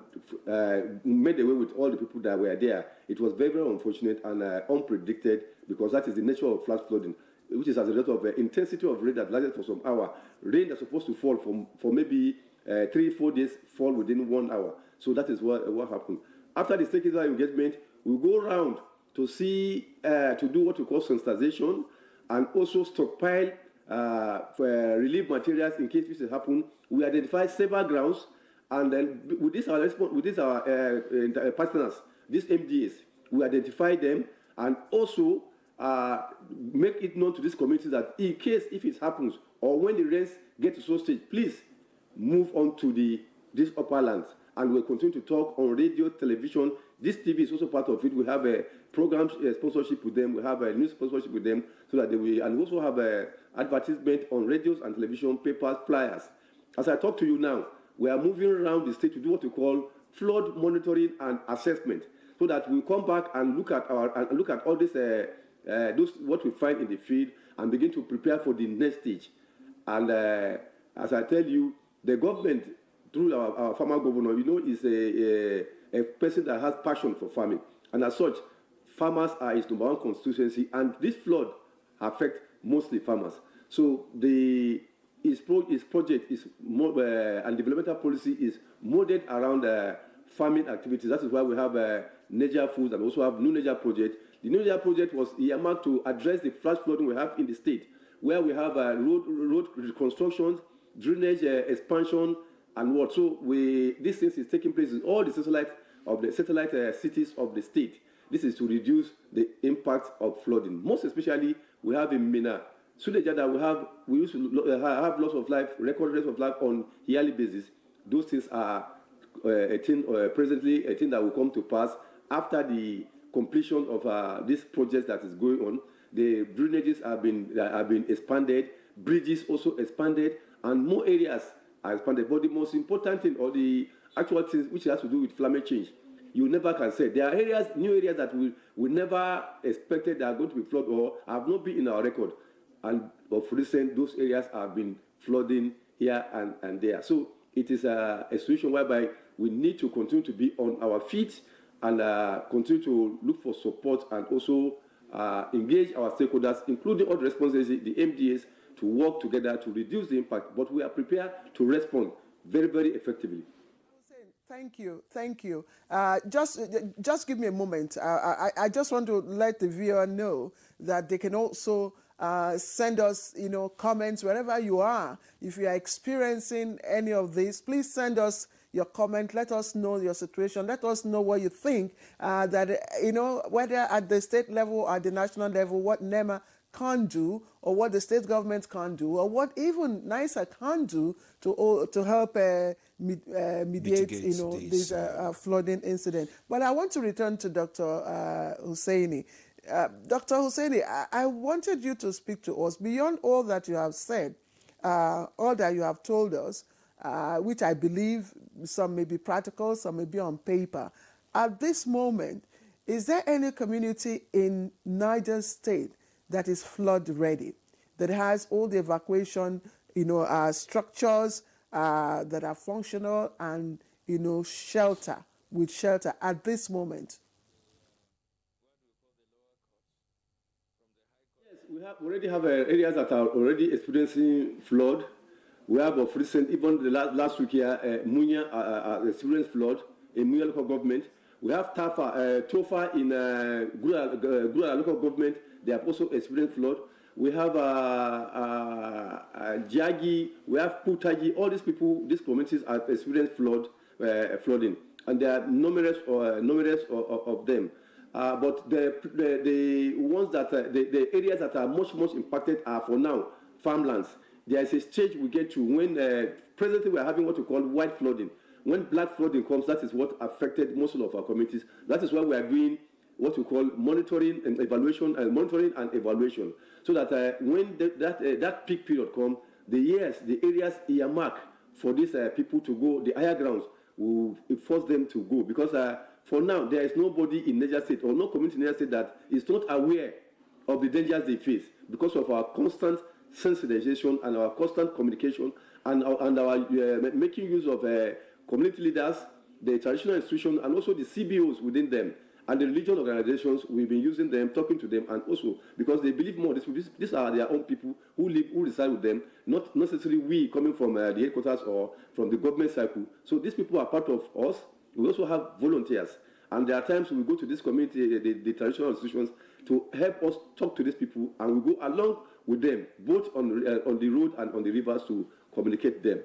made away with all the people that were there. It was very, very unfortunate and unpredicted, because that is the nature of flash flooding, which is as a result of the intensity of rain that lasted for some hour. Rain that's supposed to fall for maybe 3-4 days, fall within 1 hour. So that is what happened. After the stakeholder engagement, we go around to see, to do what we call sensitization, and also stockpile for relief materials in case this happen. We identify several grounds, and then with this our partners, these MDAs, we identify them, and also make it known to this community that in case if it happens, or when the rains get to so stage, please move on to this upper lands. And we'll continue to talk on radio, television. This TV is also part of it. We have a program sponsorship with them. We have a news sponsorship with them, so that and we also have a advertisement on radios and television, papers, flyers. As I talk to you now, we are moving around the state to do what we call flood monitoring and assessment, so that we come back and look at all this, what we find in the field, and begin to prepare for the next stage. And as I tell you, the government, through our farmer governor, is a person that has passion for farming. And as such, farmers are his number one constituency, and this flood affects mostly farmers. So his project is and developmental policy is modeled around farming activities. That is why we have Niger Foods and also have New Niger Project. The New Niger Project was earmarked to address the flash flooding we have in the state, where we have road reconstructions, drainage expansion, and what. So these things is taking place in all the satellite cities of the state. This is to reduce the impact of flooding. Most especially, we have in Mina, Suleja, that we used to have loss of life, record rates of life on yearly basis. Those things are presently a thing that will come to pass after the completion of this project that is going on. The drainages have been expanded, bridges also expanded, and more areas are expanded. But the most important thing, or the actual things which has to do with climate change, you never can say. There are new areas that we never expected that are going to be flooded or have not been in our record. And of recent, those areas have been flooding here and there. So it is a situation whereby we need to continue to be on our feet and continue to look for support, and also engage our stakeholders, including all the responsibilities, the MDAs, to work together to reduce the impact. But we are prepared to respond very, very effectively. Thank you. Just give me a moment. I just want to let the viewer know that they can also send us, comments wherever you are. If you are experiencing any of this, please send us your comment. Let us know your situation. Let us know what you think, whether at the state level or at the national level, what NEMA can do, or what the state government can do, or what even NISA can do to help mediate this flooding incident. But I want to return to Dr. Hussaini. Dr. Hussaini, I wanted you to speak to us beyond all that you have said, all that you have told us, which I believe some may be practical, some may be on paper. At this moment, Is there any community in Niger State that is flood ready, that has all the evacuation, structures that are functional and, shelter at this moment? Yes, we already have areas that are already experiencing flood. We have of recent, even the last week here, Munya experienced flood in Munya local government. We have Tofa in Gura local government. They have also experienced flood. We have Jagi, we have Putaji. All these people, these communities have experienced flooding, and there are numerous of them. But the ones that the areas that are much impacted are for now farmlands. There is a stage we get to when presently we are having what we call white flooding. When black flooding comes, that is what affected most of our communities. That is why we are doing what we call monitoring and evaluation, so that when that peak period comes, the areas earmarked for these people to go, the higher grounds will force them to go, because for now there is nobody in Niger State or no community in Niger State that is not aware of the dangers they face because of our constant sensitization and our constant communication and our making use of community leaders, the traditional institutions, and also the CBOs within them, and the religious organizations. We've been using them, talking to them, and also because they believe more. These are their own people who reside with them, not necessarily we coming from the headquarters or from the government cycle. So these people are part of us. We also have volunteers, and there are times we go to this community, the traditional institutions, to help us talk to these people, and we go along with them, both on the road and on the rivers, to communicate them.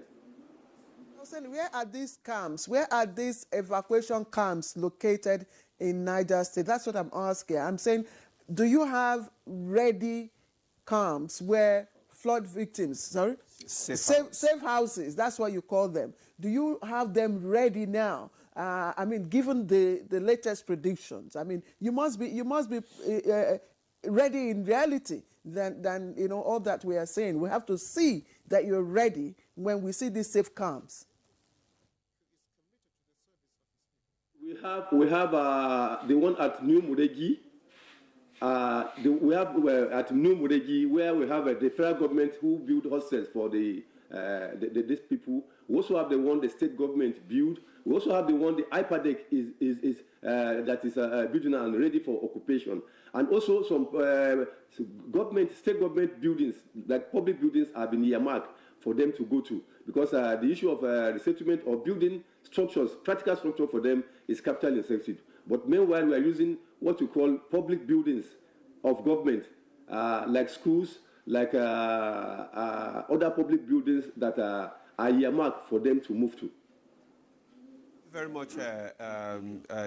Where are these camps? Where are these evacuation camps located in Niger State? That's what I'm asking. I'm saying, do you have ready camps where flood victims, safe houses, that's what you call them. Do you have them ready now? Given the latest predictions, you must be ready in reality than all that we are saying. We have to see that you're ready when we see these safe camps. We have the one at New Muregi. We have at New Muregi, where we have the federal government who build hostels for these people. We also have the one the state government build. We also have the one the IPADEC is building and ready for occupation. And also some state government buildings, like public buildings, have been earmarked for them to go to, because the issue of resettlement or building structures, practical structure for them, is capital intensive. But meanwhile, we are using what we call public buildings of government, like schools, like other public buildings that are earmarked for them to move to. Very much,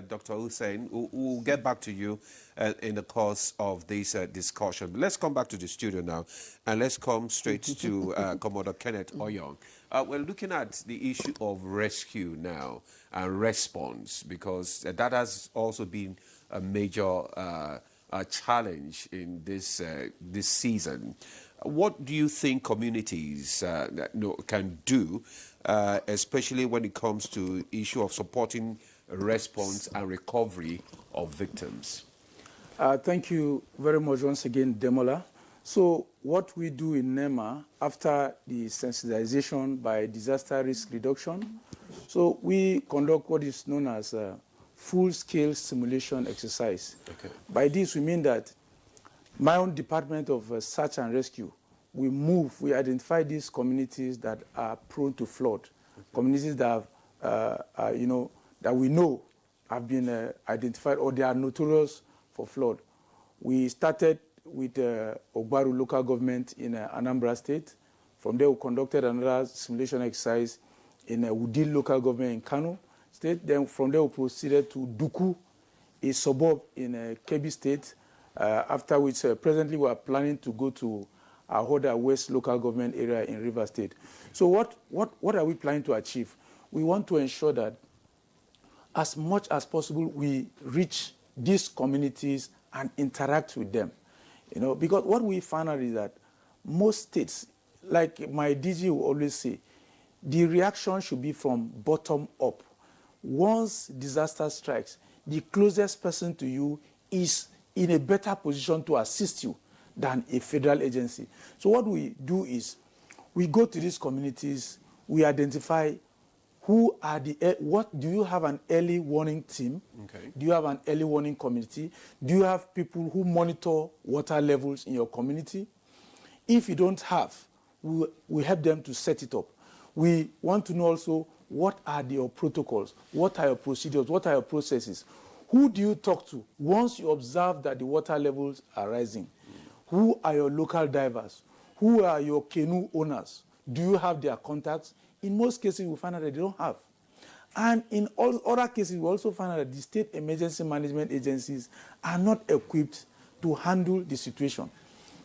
Dr. Hussein. We'll get back to you in the course of this discussion. Let's come back to the studio now, and let's come straight to Commodore Kenneth Oyong. We're looking at the issue of rescue now and response, because that has also been a major challenge in this season. What do you think communities can do, especially when it comes to issue of supporting response and recovery of victims? Thank you very much once again, Demola. So what we do in NEMA after the sensitization by disaster risk reduction, so we conduct what is known as a full-scale simulation exercise. Okay. By this we mean that my own department of search and rescue, we identify these communities that are prone to flood, communities that that we know have been identified or they are notorious for flood. We started with Ogbaru local government in Anambra State. From there, we conducted another simulation exercise in Wudil local government in Kano State. Then from there, we proceeded to Duku, a suburb in Kebbi State, after which presently we are planning to go to Ahoda West local government area in River State. So what are we planning to achieve? We want to ensure that as much as possible we reach these communities and interact with them. Because what we found out is that most states, like my DG will always say, the reaction should be from bottom up. Once disaster strikes, the closest person to you is in a better position to assist you than a federal agency. So what we do is we go to these communities, we identify who are what do you have an early warning team? Okay. Do you have an early warning community? Do you have people who monitor water levels in your community? If you don't have, we help them to set it up. We want to know also what are your protocols, what are your procedures, what are your processes? Who do you talk to once you observe that the water levels are rising? Who are your local divers? Who are your canoe owners? Do you have their contacts? In most cases, we find out that they don't have. And in all other cases, we also find out that the state emergency management agencies are not equipped to handle the situation.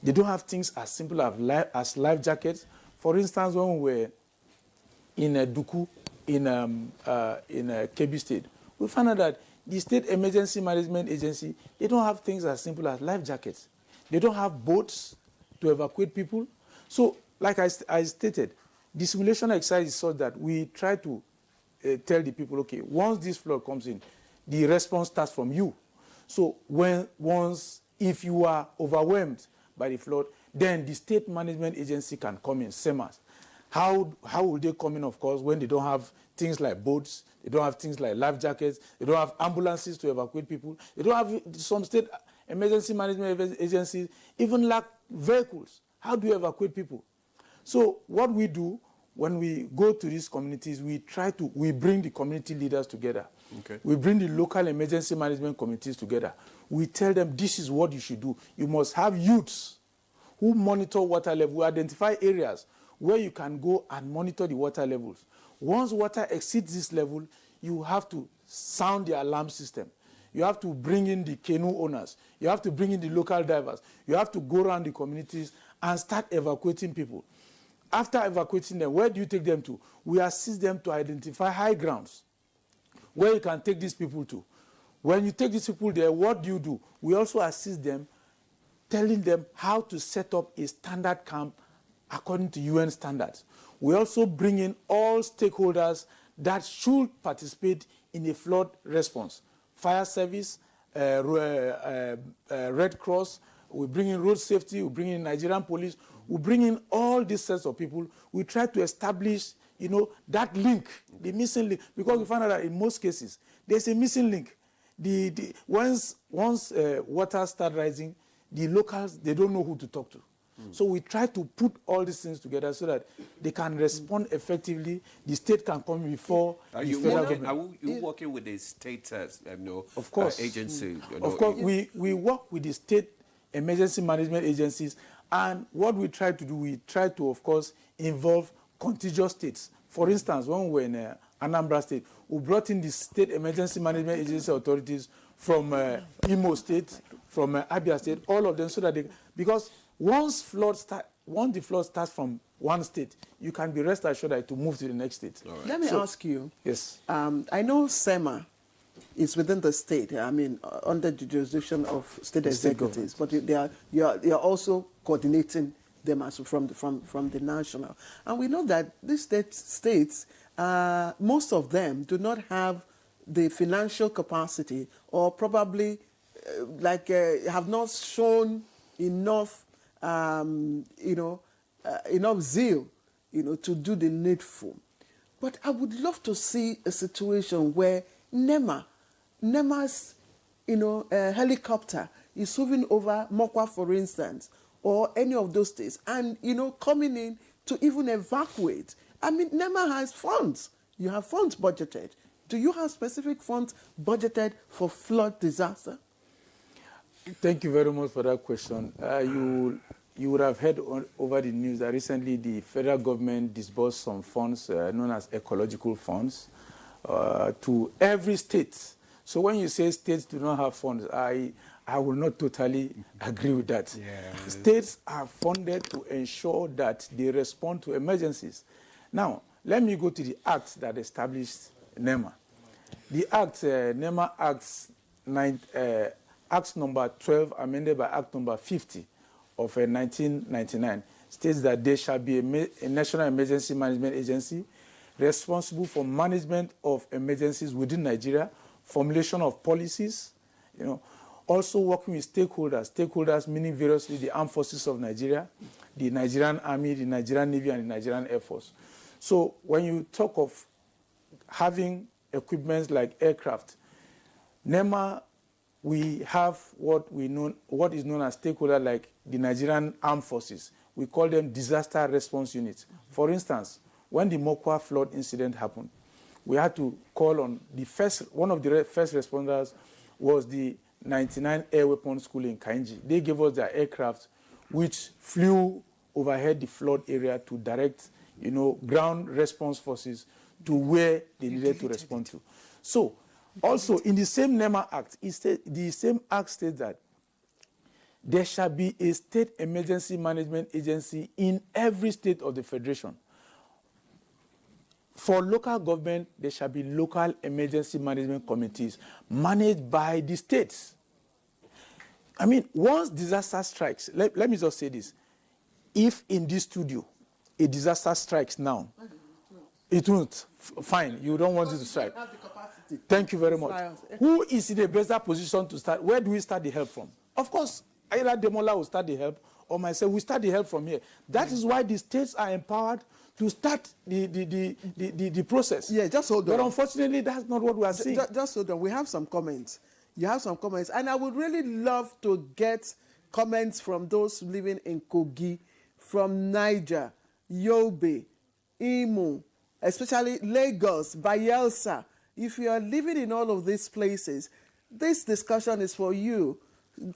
They don't have things as simple as life jackets. For instance, when we were in Duku, in Kebbi State, we found out that the state emergency management agency, they don't have things as simple as life jackets. They don't have boats to evacuate people. So, like I stated, the simulation exercise is such that we try to tell the people, okay, once this flood comes in, the response starts from you. So if you are overwhelmed by the flood, then the state management agency can come in, SEMAs. How will they come in, of course, when they don't have things like boats, they don't have things like life jackets, they don't have ambulances to evacuate people, they don't have some state emergency management agencies, even lack vehicles. How do you evacuate people? So what we do when we go to these communities, we bring the community leaders together. Okay. We bring the local emergency management committees together. We tell them this is what you should do. You must have youths who monitor water level, we identify areas where you can go and monitor the water levels. Once water exceeds this level, you have to sound the alarm system. You have to bring in the canoe owners. You have to bring in the local divers. You have to go around the communities and start evacuating people. After evacuating them, where do you take them to? We assist them to identify high grounds where you can take these people to. When you take these people there, what do you do? We also assist them, telling them how to set up a standard camp according to UN standards. We also bring in all stakeholders that should participate in a flood response. Fire service, Red Cross, we bring in road safety, we bring in Nigerian police, we bring in all these sets of people. We try to establish, that link, the missing link, because we find out that in most cases, there's a missing link. Once water starts rising, the locals, they don't know who to talk to. So we try to put all these things together so that they can respond effectively. The state can come before the federal government. Are you working with the state of course. agency? Of course, we work with the state emergency management agencies, and what we try to do, we try to, of course, involve contiguous states. For instance, when we were in Anambra State, we brought in the state emergency management agency authorities from Imo State, from Abia State, all of them, so that because once the flood starts from one state, you can be rest assured that to move to the next state. Right. Let me ask you. Yes. I know SEMA is within the state. I mean, under the jurisdiction of state executives, but you're also coordinating them as from the national. And we know that these states, most of them do not have the financial capacity, or probably have not shown enough enough zeal, to do the needful. But I would love to see a situation where NEMA's, helicopter is moving over Mokwa, for instance, or any of those states, and, coming in to even evacuate. I mean, NEMA has funds. You have funds budgeted. Do you have specific funds budgeted for flood disaster? Thank you very much for that question. You would have heard over the news that recently the federal government disbursed some funds known as ecological funds to every state. So when you say states do not have funds, I will not totally agree with that. Yeah. States are funded to ensure that they respond to emergencies. Now, let me go to the act that established NEMA. The act, NEMA Act number 12, amended by Act number 50 of 1999, states that there shall be a National Emergency Management Agency responsible for management of emergencies within Nigeria, formulation of policies, also working with stakeholders meaning variously the armed forces of Nigeria, the Nigerian Army, the Nigerian Navy, and the Nigerian Air Force. So when you talk of having equipment like aircraft, NEMA, we have what is known as stakeholder like the Nigerian Armed Forces. We call them disaster response units. For instance, when the Mokwa flood incident happened, we had to call on one of the first responders was the 99 Air Weapons School in Kainji. They gave us their aircraft, which flew overhead the flood area to direct, ground response forces to where they needed to respond to. So, also in the same NEMA Act, the same Act states that there shall be a state emergency management agency in every state of the federation. For local government, there shall be local emergency management committees managed by the states. I mean, once disaster strikes, let me just say this. If in this studio, a disaster strikes now, it won't. Fine, you don't want it to strike. Thank you very much. Who is in a better position to start? Where do we start the help from? Of course, either Demola will start the help or myself will start the help from here. That is why the states are empowered to start the process. Yeah, just hold on. But unfortunately, that's not what we are seeing. Just hold on. We have some comments. You have some comments. And I would really love to get comments from those living in Kogi, from Niger, Yobe, Imo, especially Lagos, Bayelsa. If you are living in all of these places, this discussion is for you.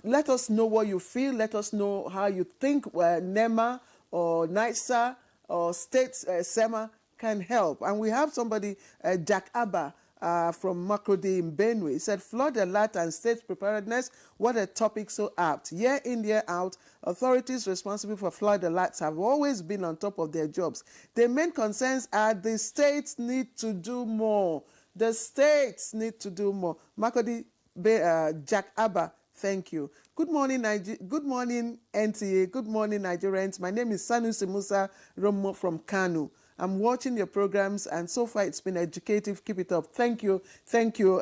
Let us know what you feel. Let us know how you think NEMA or NISA or State SEMA can help. And we have somebody, Jack Abba, from Makurdi in Benue. He said, flood alert and state preparedness, what a topic so apt. Year in, year out, authorities responsible for flood alerts have always been on top of their jobs. The main concerns are the states need to do more. The states need to do more. Makurdi, Jack Abba, thank you. Good morning, good morning, NTA. Good morning, Nigerians. My name is Sanusi Musa Romo from Kanu. I'm watching your programs, and so far it's been educative. Keep it up. Thank you. Thank you,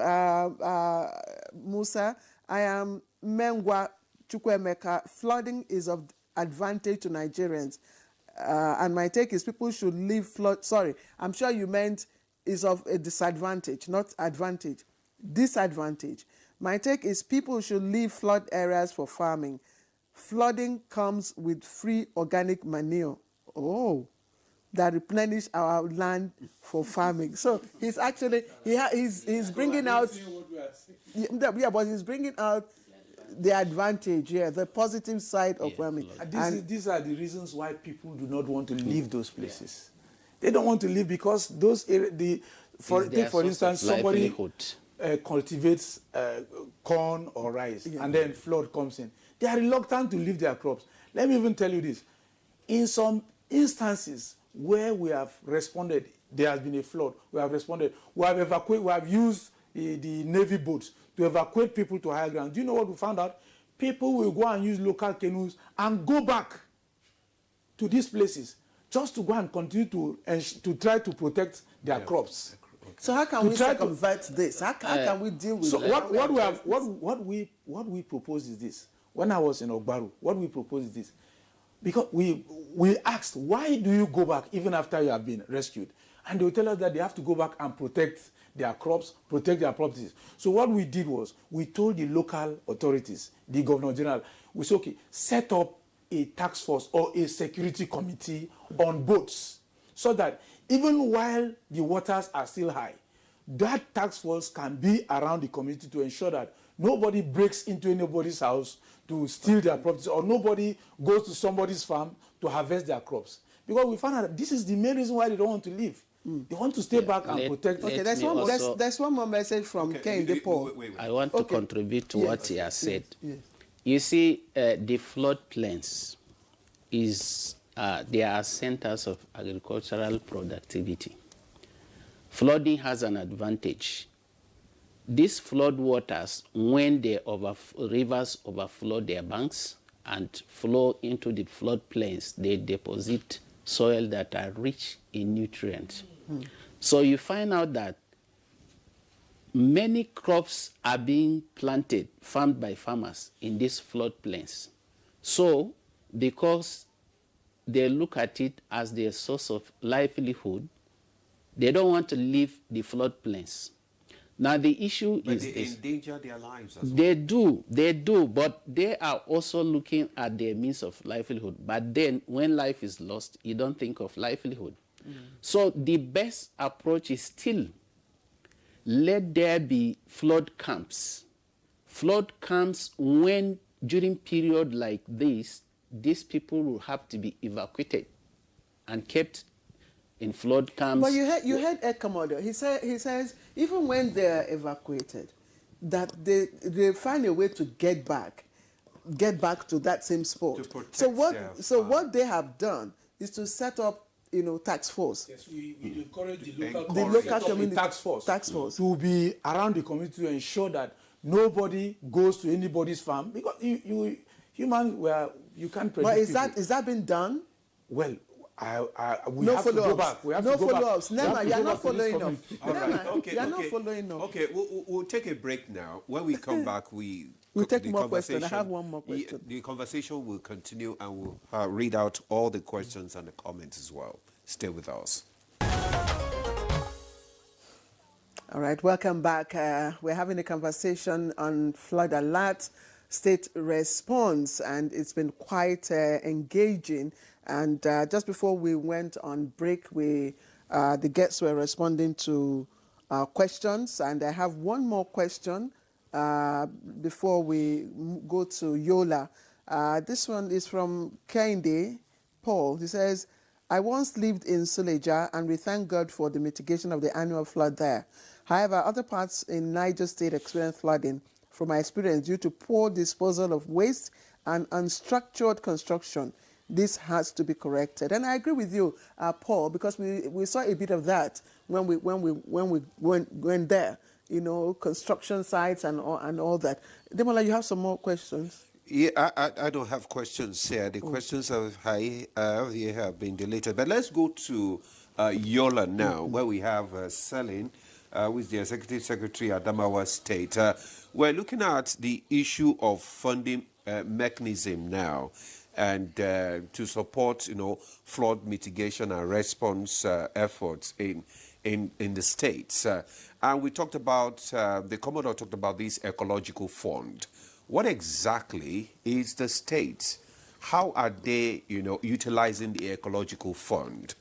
Musa. I am Mengwa Chukwemeka. Flooding is of advantage to Nigerians. And my take is people should leave flood. Sorry, I'm sure you meant is of a disadvantage, not advantage. Disadvantage. My take is people should leave flood areas for farming. Flooding comes with free organic manure. Oh, that replenish our land for farming. So he's actually, he's bringing out, yeah, but he's bringing out the advantage, the positive side of farming. These are the reasons why people do not want to leave those places. They don't want to leave because those areas, for instance, somebody cultivates corn or rice, and then flood comes in. They are reluctant to leave their crops. Let me even tell you this. In some instances where we have responded, there has been a flood, we have responded, we have evacuated, we have used the Navy boats to evacuate people to higher ground. Do you know what we found out? People will go and use local canoes and go back to these places just to go and continue to try to protect their crops. Okay. So how can we circumvent this? How can we deal with that? What we propose is this. When I was in Ogbaru, what we propose is this. Because we asked, why do you go back even after you have been rescued? And they will tell us that they have to go back and protect their crops, protect their properties. So what we did was, we told the local authorities, the Governor General, we said, okay, set up a task force or a security committee on boats, so that even while the waters are still high, that task force can be around the community to ensure that nobody breaks into anybody's house to steal their property, or nobody goes to somebody's farm to harvest their crops. Because we found out that this is the main reason why they don't want to leave. They want to stay back and protect. Okay, there's one more message from Ken Depo. I want to contribute to what he has said. Yes. You see, the floodplains they are centers of agricultural productivity. Flooding has an advantage. These flood waters, when rivers overflow their banks and flow into the floodplains, they deposit soil that are rich in nutrients. So you find out that many crops are being planted, farmed by farmers in these floodplains. So, because they look at it as their source of livelihood, they don't want to leave the floodplains. Now the issue But is they this. endanger their lives as well. They do, but they are also looking at their means of livelihood. But then when life is lost, you don't think of livelihood. So the best approach is still let there be flood camps. Flood camps when during period like this, these people will have to be evacuated and kept in flood camps. But you heard Ed Commodore. He says even when they are evacuated, that they find a way to get back to that same spot. To protect So their what they have done is to set up tax force. Yes, we encourage the local community tax force to be around the community to ensure that nobody goes to anybody's farm, because you can't predict. But is that been done? Well, we have to go back. We have to go follow-ups. back. Nema, you're not following up. All right. Okay. You're not following up. Okay. We'll take a break now. When we come back, we'll take more questions. I have one more question. The conversation will continue, and we'll read out all the questions and the comments as well. Stay with us. All right, welcome back. We're having a conversation on flood alert, state response, and it's been quite engaging. And just before we went on break, the guests were responding to questions, and I have one more question before we go to Yola. This one is from Kende Paul. He says, I once lived in Suleja, and we thank God for the mitigation of the annual flood there. However, other parts in Niger State experienced flooding. From my experience, due to poor disposal of waste and unstructured construction, this has to be corrected. And I agree with you, Paul, because we saw a bit of that when we went there. Construction sites and all that. Demola, you have some more questions? Yeah, I don't have questions here. The questions have been deleted. But let's go to Yola now, where we have Selin, who is the Executive Secretary at Adamawa State. We're looking at the issue of funding mechanism now, and to support, flood mitigation and response efforts in the states. And we talked about, the Commodore talked about this ecological fund. What exactly is the state? How are they, utilizing the ecological fund?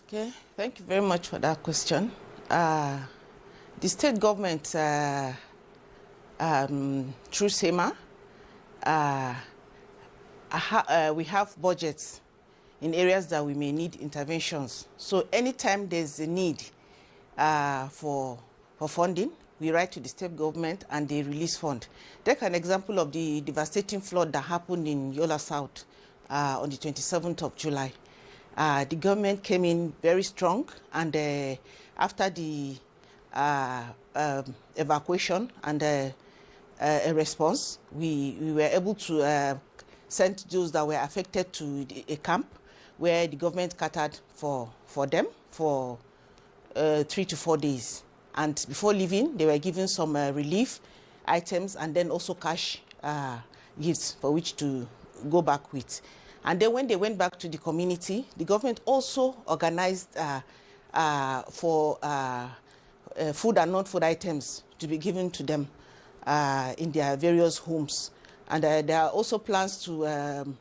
Okay, thank you very much for that question. The state government, through SEMA, we have budgets in areas that we may need interventions. So anytime there's a need for funding, we write to the state government and they release fund. Take an example of the devastating flood that happened in Yola South on the 27th of July. The government came in very strong, and after the evacuation and a response, we were able to send those that were affected to a camp where the government catered for them for 3 to 4 days. And before leaving, they were given some relief items and then also cash gifts for which to go back with. And then when they went back to the community, the government also organized for food and non-food items to be given to them in their various homes. And there are also plans to,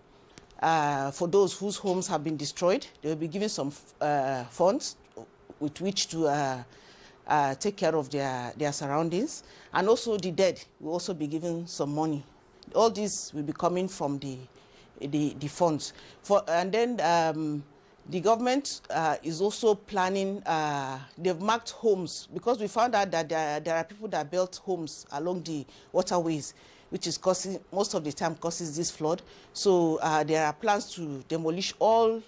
for those whose homes have been destroyed, they will be given some funds with which to take care of their surroundings. And also the dead will also be given some money. All this will be coming from the funds. And then the government is also planning, they've marked homes, because we found out that there are people that built homes along the waterways, which is causing, most of the time causes this flood. So there are plans to demolish all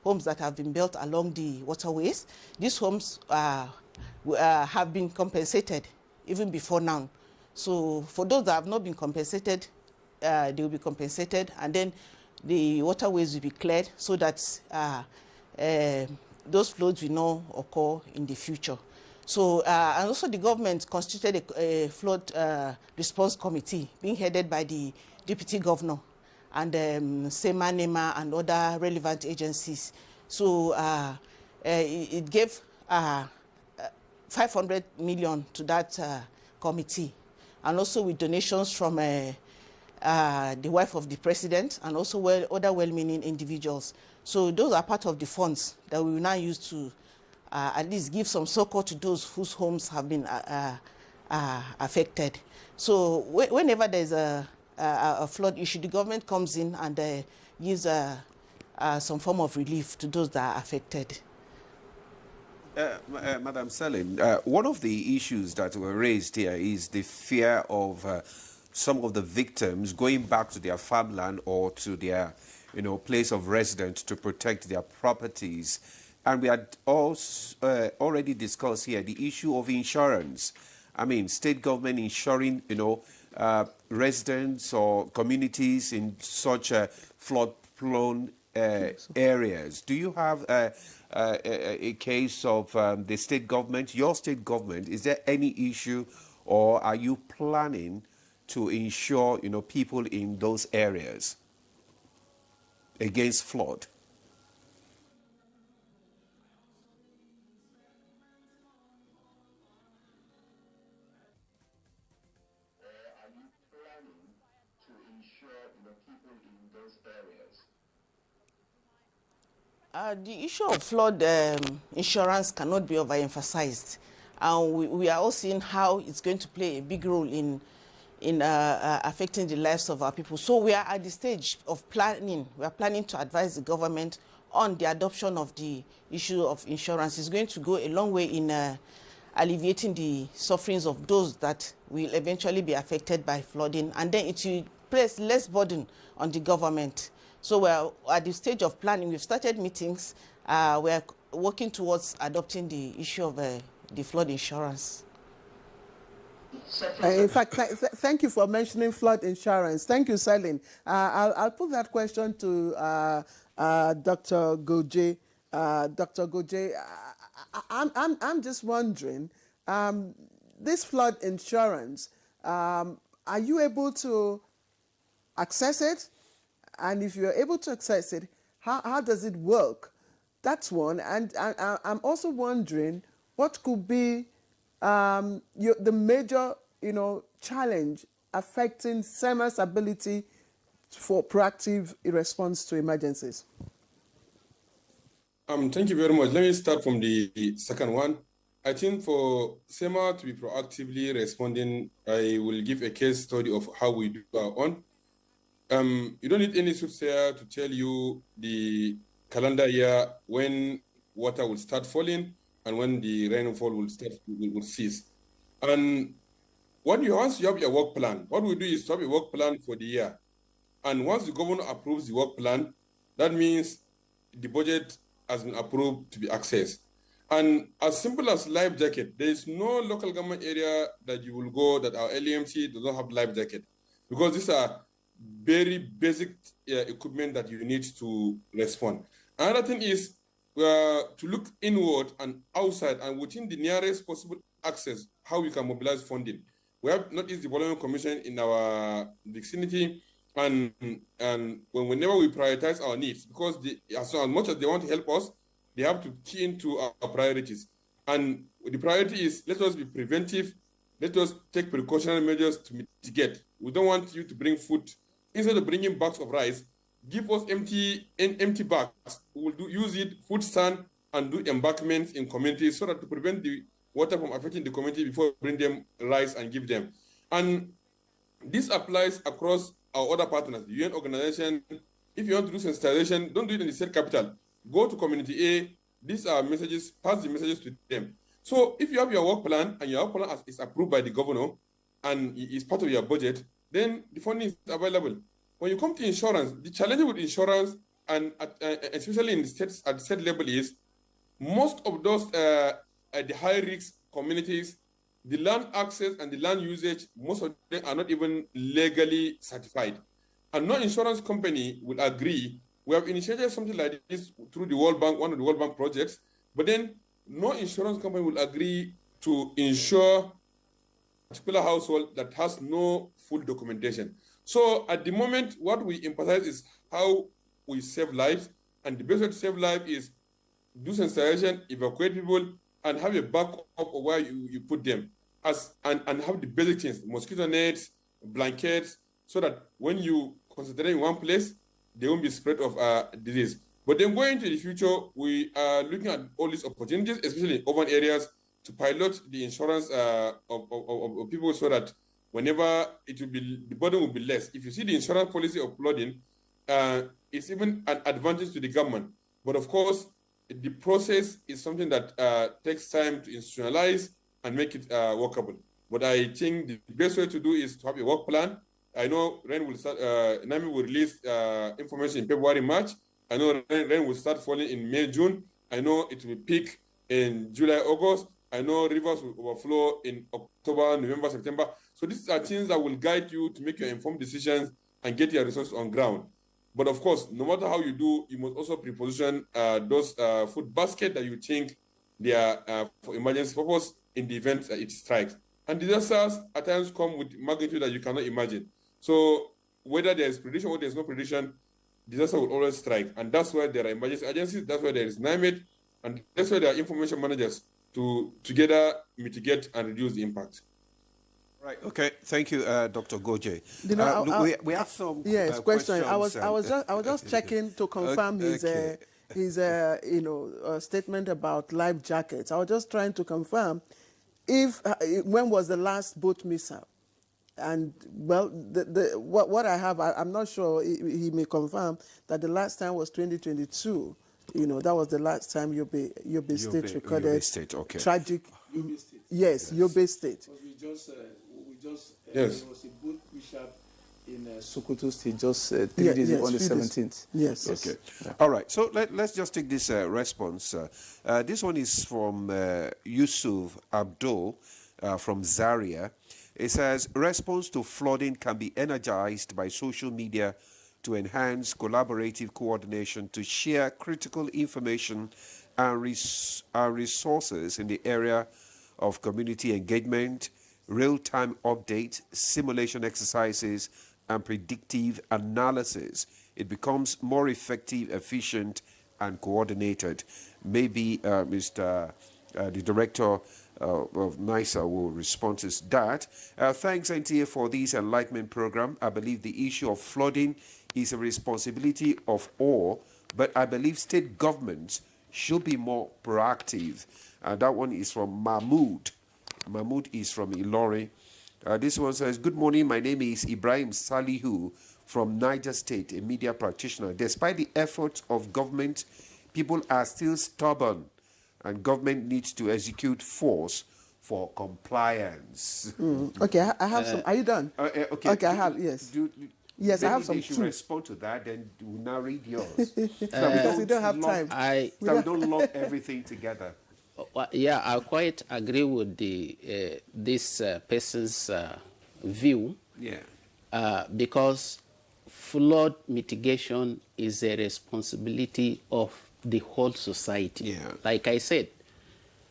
homes that have been built along the waterways. These homes have been compensated even before now. So for those that have not been compensated, they will be compensated, and then the waterways will be cleared so that those floods will not occur in the future. So, and also the government constituted a flood response committee being headed by the deputy governor and SEMA, NEMA, and other relevant agencies. So it gave 500 million to that committee, and also with donations from the wife of the president and also other well-meaning individuals. So those are part of the funds that we will now use to at least give some support to those whose homes have been affected. So whenever there's a flood issue, the government comes in and gives some form of relief to those that are affected. Madam Selin, one of the issues that were raised here is the fear of some of the victims going back to their farmland or to their, place of residence to protect their properties. And we had also already discussed here the issue of insurance. I mean, state government insuring, residents or communities in such flood-prone areas. Do you have a case of the state government, your state government? Is there any issue, or are you planning to insure, people in those areas against flood? The issue of flood insurance cannot be overemphasized. And we are all seeing how it's going to play a big role in affecting the lives of our people. So we are at the stage of planning. We are planning to advise the government on the adoption of the issue of insurance. It's going to go a long way in alleviating the sufferings of those that will eventually be affected by flooding. And then it will place less burden on the government. So we're at the stage of planning. We've started meetings. We're working towards adopting the issue of the flood insurance. In fact, thank you for mentioning flood insurance. Thank you, Selin. I'll put that question to Dr. Goje. Dr. Goje, I'm just wondering, this flood insurance, are you able to access it? And if you're able to access it, how does it work? That's one. And I'm also wondering what could be the major, challenge affecting SEMA's ability for proactive response to emergencies. Thank you very much. Let me start from the second one. I think for SEMA to be proactively responding, I will give a case study of how we do our own. You don't need any soothsayer to tell you the calendar year when water will start falling and when the rainfall will cease. And once you have your work plan, what we do is to have a work plan for the year. And once the governor approves the work plan, that means the budget has been approved to be accessed. And as simple as life jacket, there is no local government area that you will go that our LEMC does not have life jacket, because these are very basic equipment that you need to respond. Another thing is to look inward and outside and within the nearest possible access, how we can mobilize funding. We have Northeast Development Commission in our vicinity, and whenever we prioritize our needs, because as much as they want to help us, they have to key into our priorities. And the priority is, let us be preventive, let us take precautionary measures to mitigate. We don't want you to bring food. Instead of bringing bags of rice, give us empty bags. We will use it, food stand, and do embankments in communities so that to prevent the water from affecting the community before we bring them rice and give them. And this applies across our other partners, the UN organization. If you want to do sensitization, don't do it in the state capital. Go to community A. These are messages, pass the messages to them. So if you have your work plan and your work plan is approved by the governor and is part of your budget, then the funding is available. When you come to insurance, the challenge with insurance and especially in the states at the state level, is most of those at the high risk communities, the land access and the land usage, most of them are not even legally certified. And no insurance company will agree. We have initiated something like this through the World Bank, one of the World Bank projects, but then no insurance company will agree to insure a particular household that has no full documentation. So at the moment, what we emphasize is how we save lives, and the best way to save life is do sensitization, evacuate people, and have a backup of where you put them, and have the basic things, mosquito nets, blankets, so that when you concentrate in one place, there won't be spread of disease. But then going into the future, we are looking at all these opportunities, especially in urban areas, to pilot the insurance of people, so that whenever it will be, the burden will be less. If you see the insurance policy of flooding, it's even an advantage to the government. But of course, the process is something that takes time to institutionalize and make it workable. But I think the best way to do is to have a work plan. I know rain will start, NAMI will release information in February, March. I know rain will start falling in May, June. I know it will peak in July, August. I know rivers will overflow in October, November, September. So these are things that will guide you to make your informed decisions and get your resources on ground. But of course, no matter how you do, you must also pre-position those food baskets that you think they are for emergency purpose in the event that it strikes. And disasters at times come with magnitude that you cannot imagine. So whether there is prediction or there is no prediction, disaster will always strike. And that's why there are emergency agencies, that's why there is NIMED, and that's why there are information managers to together mitigate and reduce the impact. Right. Okay. Thank you, Dr. Goje. You know, we have some question. I was just checking to confirm his statement about life jackets. I was just trying to confirm if when was the last boat mishap, and well, what I have, I'm not sure. He may confirm that the last time was 2022. You know, that was the last time Yobe State recorded Yobe State, okay. Tragic. Yobe State. Yes, Yobe State. There was a boat mishap in Sokoto State just 3 days ago on the 17th. Yes. Okay. Yeah. All right. So let's just take this response. This one is from Yusuf Abdul from Zaria. It says, response to flooding can be energized by social media to enhance collaborative coordination to share critical information and resources in the area of community engagement, real-time updates, simulation exercises, and predictive analysis. It becomes more effective, efficient, and coordinated. Maybe the director of NISA will respond to that. Thanks, NTA, for this enlightenment program. I believe the issue of flooding is a responsibility of all, but I believe state governments should be more proactive. That one is from Mahmoud. Mahmoud is from Ilori. This one says, good morning, my name is Ibrahim Salihu from Niger State, a media practitioner. Despite the efforts of government, people are still stubborn, and government needs to execute force for compliance. Okay, I have some. Are you done? Okay, I have, yes. Yes, I have some. They should respond to that, then we'll now read yours. Because we don't have time. We don't lump everything together. Yeah, I quite agree with this person's view. Yeah. Because flood mitigation is a responsibility of the whole society. Yeah. Like I said,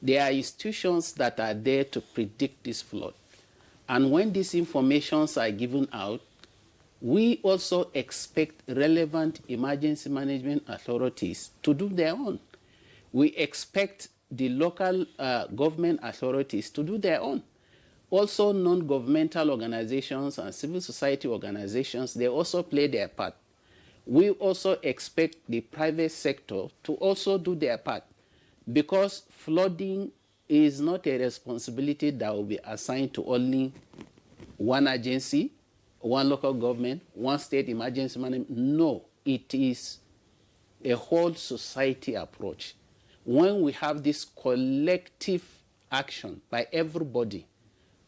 there are institutions that are there to predict this flood. And when these informations are given out, we also expect relevant emergency management authorities to do their own. We expect the local government authorities to do their own. Also, non-governmental organizations and civil society organizations, they also play their part. We also expect the private sector to also do their part, because flooding is not a responsibility that will be assigned to only one agency, one local government, one state emergency management. No, it is a whole society approach. When we have this collective action by everybody,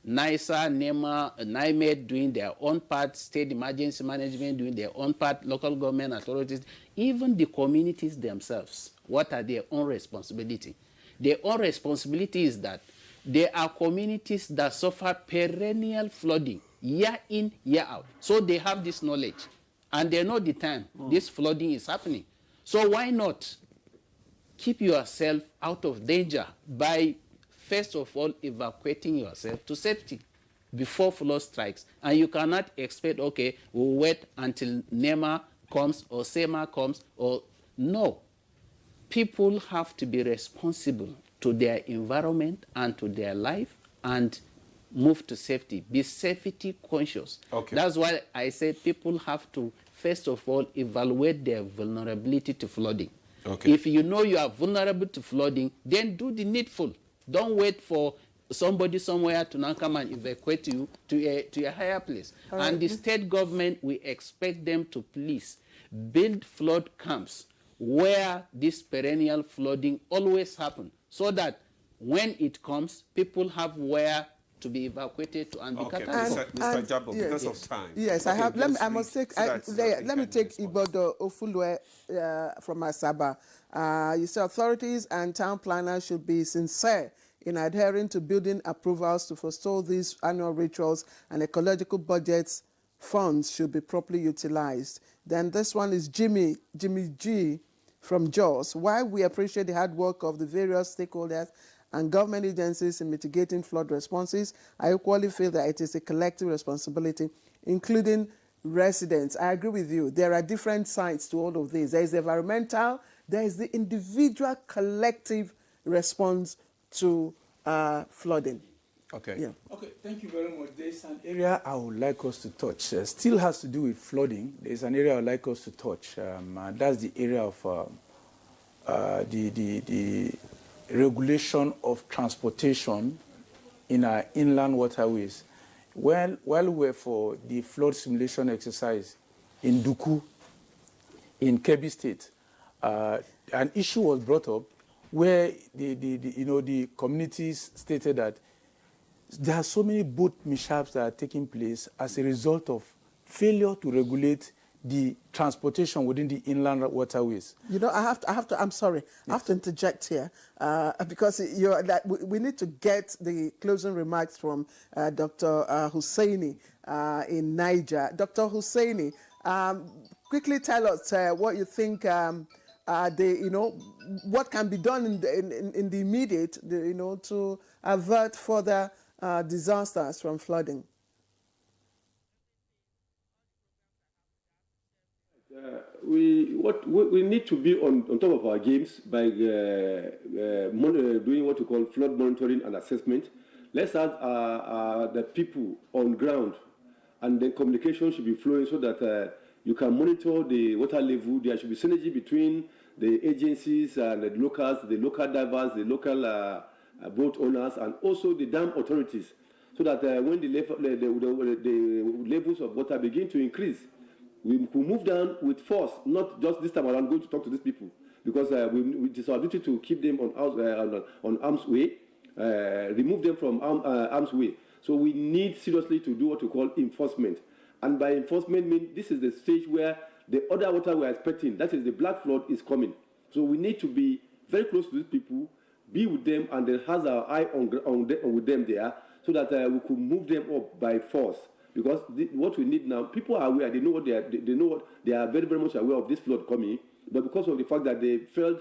NISA, NEMA, NIMED doing their own part, state emergency management doing their own part, local government authorities, even the communities themselves. What are their own responsibility? Their own responsibility is that there are communities that suffer perennial flooding, year in, year out. So they have this knowledge, and they know the time this flooding is happening. So why not keep yourself out of danger by, first of all, evacuating yourself to safety before flood strikes? And you cannot expect, okay, we'll wait until NEMA comes or SEMA comes, or no. People have to be responsible to their environment and to their life and move to safety. Be safety conscious. Okay. That's why I say people have to, first of all, evaluate their vulnerability to flooding. Okay. If you know you are vulnerable to flooding, then do the needful. Don't wait for somebody somewhere to now come and evacuate you to a higher place. Right. And the state government, we expect them to please build flood camps where this perennial flooding always happens, so that when it comes, people have where to be evacuated to and be Okay, catered. Mr. Jabbo, because of time. Yes, okay, I have. just I must take. Let me take Ibodo Ofulwe from Asaba. You say authorities and town planners should be sincere in adhering to building approvals to forestall these annual rituals, and ecological budgets funds should be properly utilized. Then this one is Jimmy G from Jos. While we appreciate the hard work of the various stakeholders and government agencies in mitigating flood responses, I equally feel that it is a collective responsibility, including residents. I agree with you. There are different sides to all of this. There is environmental, there is the individual collective response to flooding. Okay. Yeah. Okay, thank you very much. There's an area I would like us to touch. Still has to do with flooding. There's an area I would like us to touch. That's the area of the regulation of transportation in our inland waterways. While we were for the flood simulation exercise in Duku, in Kebbi State, an issue was brought up where the communities stated that there are so many boat mishaps that are taking place as a result of failure to regulate the transportation within the inland waterways. You know, I have to. I'm sorry. Yes. I have to interject here because we need to get the closing remarks from Dr. Hussaini in Niger. Dr. Hussaini, quickly tell us what you think. What can be done in the immediate, to avert further disasters from flooding. We need to be on top of our games by doing what we call flood monitoring and assessment. Let's have the people on ground, and then communication should be flowing so that you can monitor the water level. There should be synergy between the agencies and the locals, the local divers, the local boat owners, and also the dam authorities, so that when the levels of water begin to increase, we could move down with force, not just this time around going to talk to these people, because it is our duty to keep them on arm's way, remove them from arm's way. So we need seriously to do what we call enforcement. And by enforcement, mean this is the stage where the other water we are expecting, that is the black flood, is coming. So we need to be very close to these people, be with them, and then have our eye with them there, so that we could move them up by force. Because what we need now, people are aware, they know what they are very, very much aware of this flood coming, but because of the fact that they felt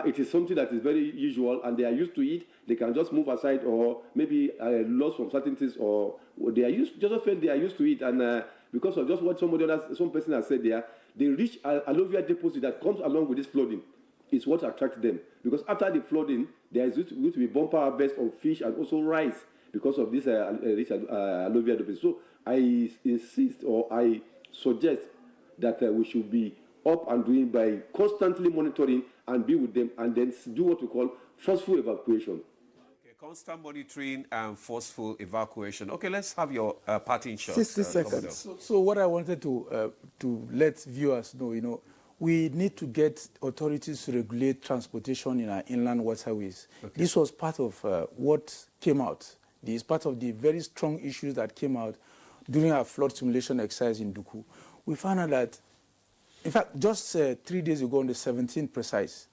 it is something that is very usual and they are used to it, they can just move aside, or maybe lost from certain things, or they are used to it, and because of just what some person has said there, the rich alluvial deposit that comes along with this flooding is what attracts them. Because after the flooding, there is going to be bumper harvest of fish and also rice because of this rich alluvial deposit. So I insist, or I suggest that we should be up and doing by constantly monitoring and be with them, and then do what we call forceful evacuation. Okay, constant monitoring and forceful evacuation. Okay, let's have your parting shot. 60 seconds. So what I wanted to let viewers know, we need to get authorities to regulate transportation in our inland waterways. Okay. This was part of what came out It's part of the very strong issues that came out during our flood simulation exercise in Duku. We found out that, in fact, just 3 days ago on the 17th precise,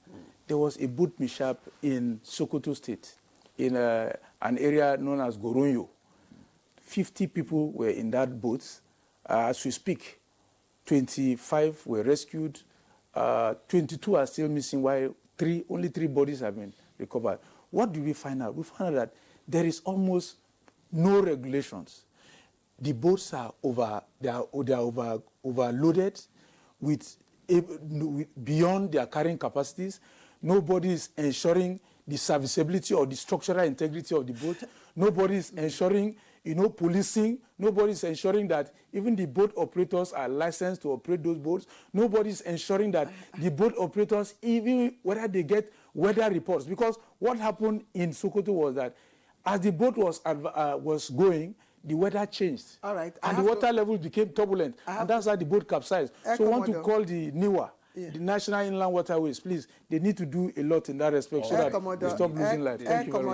there was a boat mishap in Sokoto State, in an area known as Goronyo. 50 people were in that boat. As we speak, 25 were rescued. 22 are still missing, while only 3 bodies have been recovered. What did we find out? We found out that there is almost no regulations. The boats are overloaded with beyond their carrying capacities. Nobody is ensuring the serviceability or the structural integrity of the boat. Nobody is ensuring, policing. Nobody is ensuring that even the boat operators are licensed to operate those boats. Nobody is ensuring that the boat operators, even whether they get weather reports. Because what happened in Sokoto was that as the boat was going, the weather changed. All right. And the water level became turbulent. And that's how the boat capsized. So I want to call the NIWA, the National Inland Waterways, please. They need to do a lot in that respect so that they stop losing life. Thank you very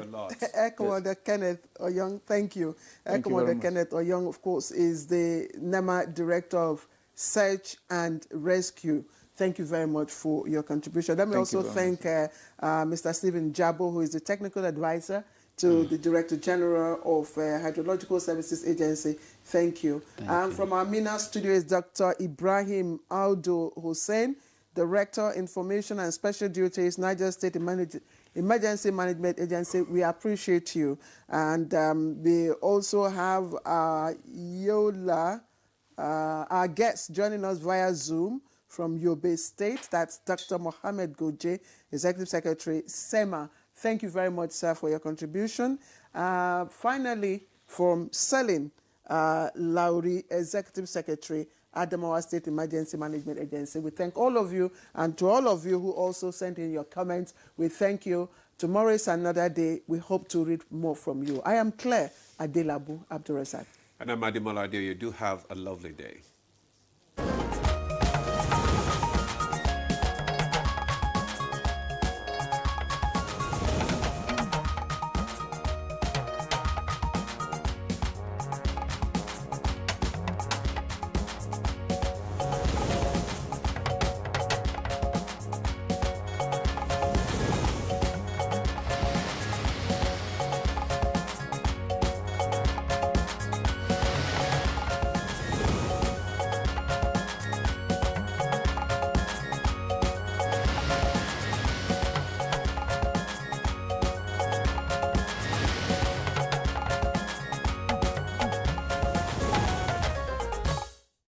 much. Air Commodore Kenneth Oyong, thank you. Air Commodore Kenneth Oyong, of course, is the NEMA Director of Search and Rescue. Thank you very much for your contribution. Let me also thank Mr. Stephen Jabo, who is the Technical Advisor to the Director General of Hydrological Services Agency. Thank you. From our MENA studio is Dr. Ibrahim Aldo Hussein, Director, Information and Special Duties, Niger State Emergency Management Agency. We appreciate you. And we also have Yola, our guest joining us via Zoom from Yobe State. That's Dr. Mohamed Goje, Executive Secretary, SEMA. Thank you very much, sir, for your contribution. Finally, from Selin Lauri, Executive Secretary, Adamawa State Emergency Management Agency. We thank all of you, and to all of you who also sent in your comments, we thank you. Tomorrow is another day. We hope to read more from you. I am Claire Adelabu Abdurrazak. And I'm Ademola Adeoye. You do have a lovely day.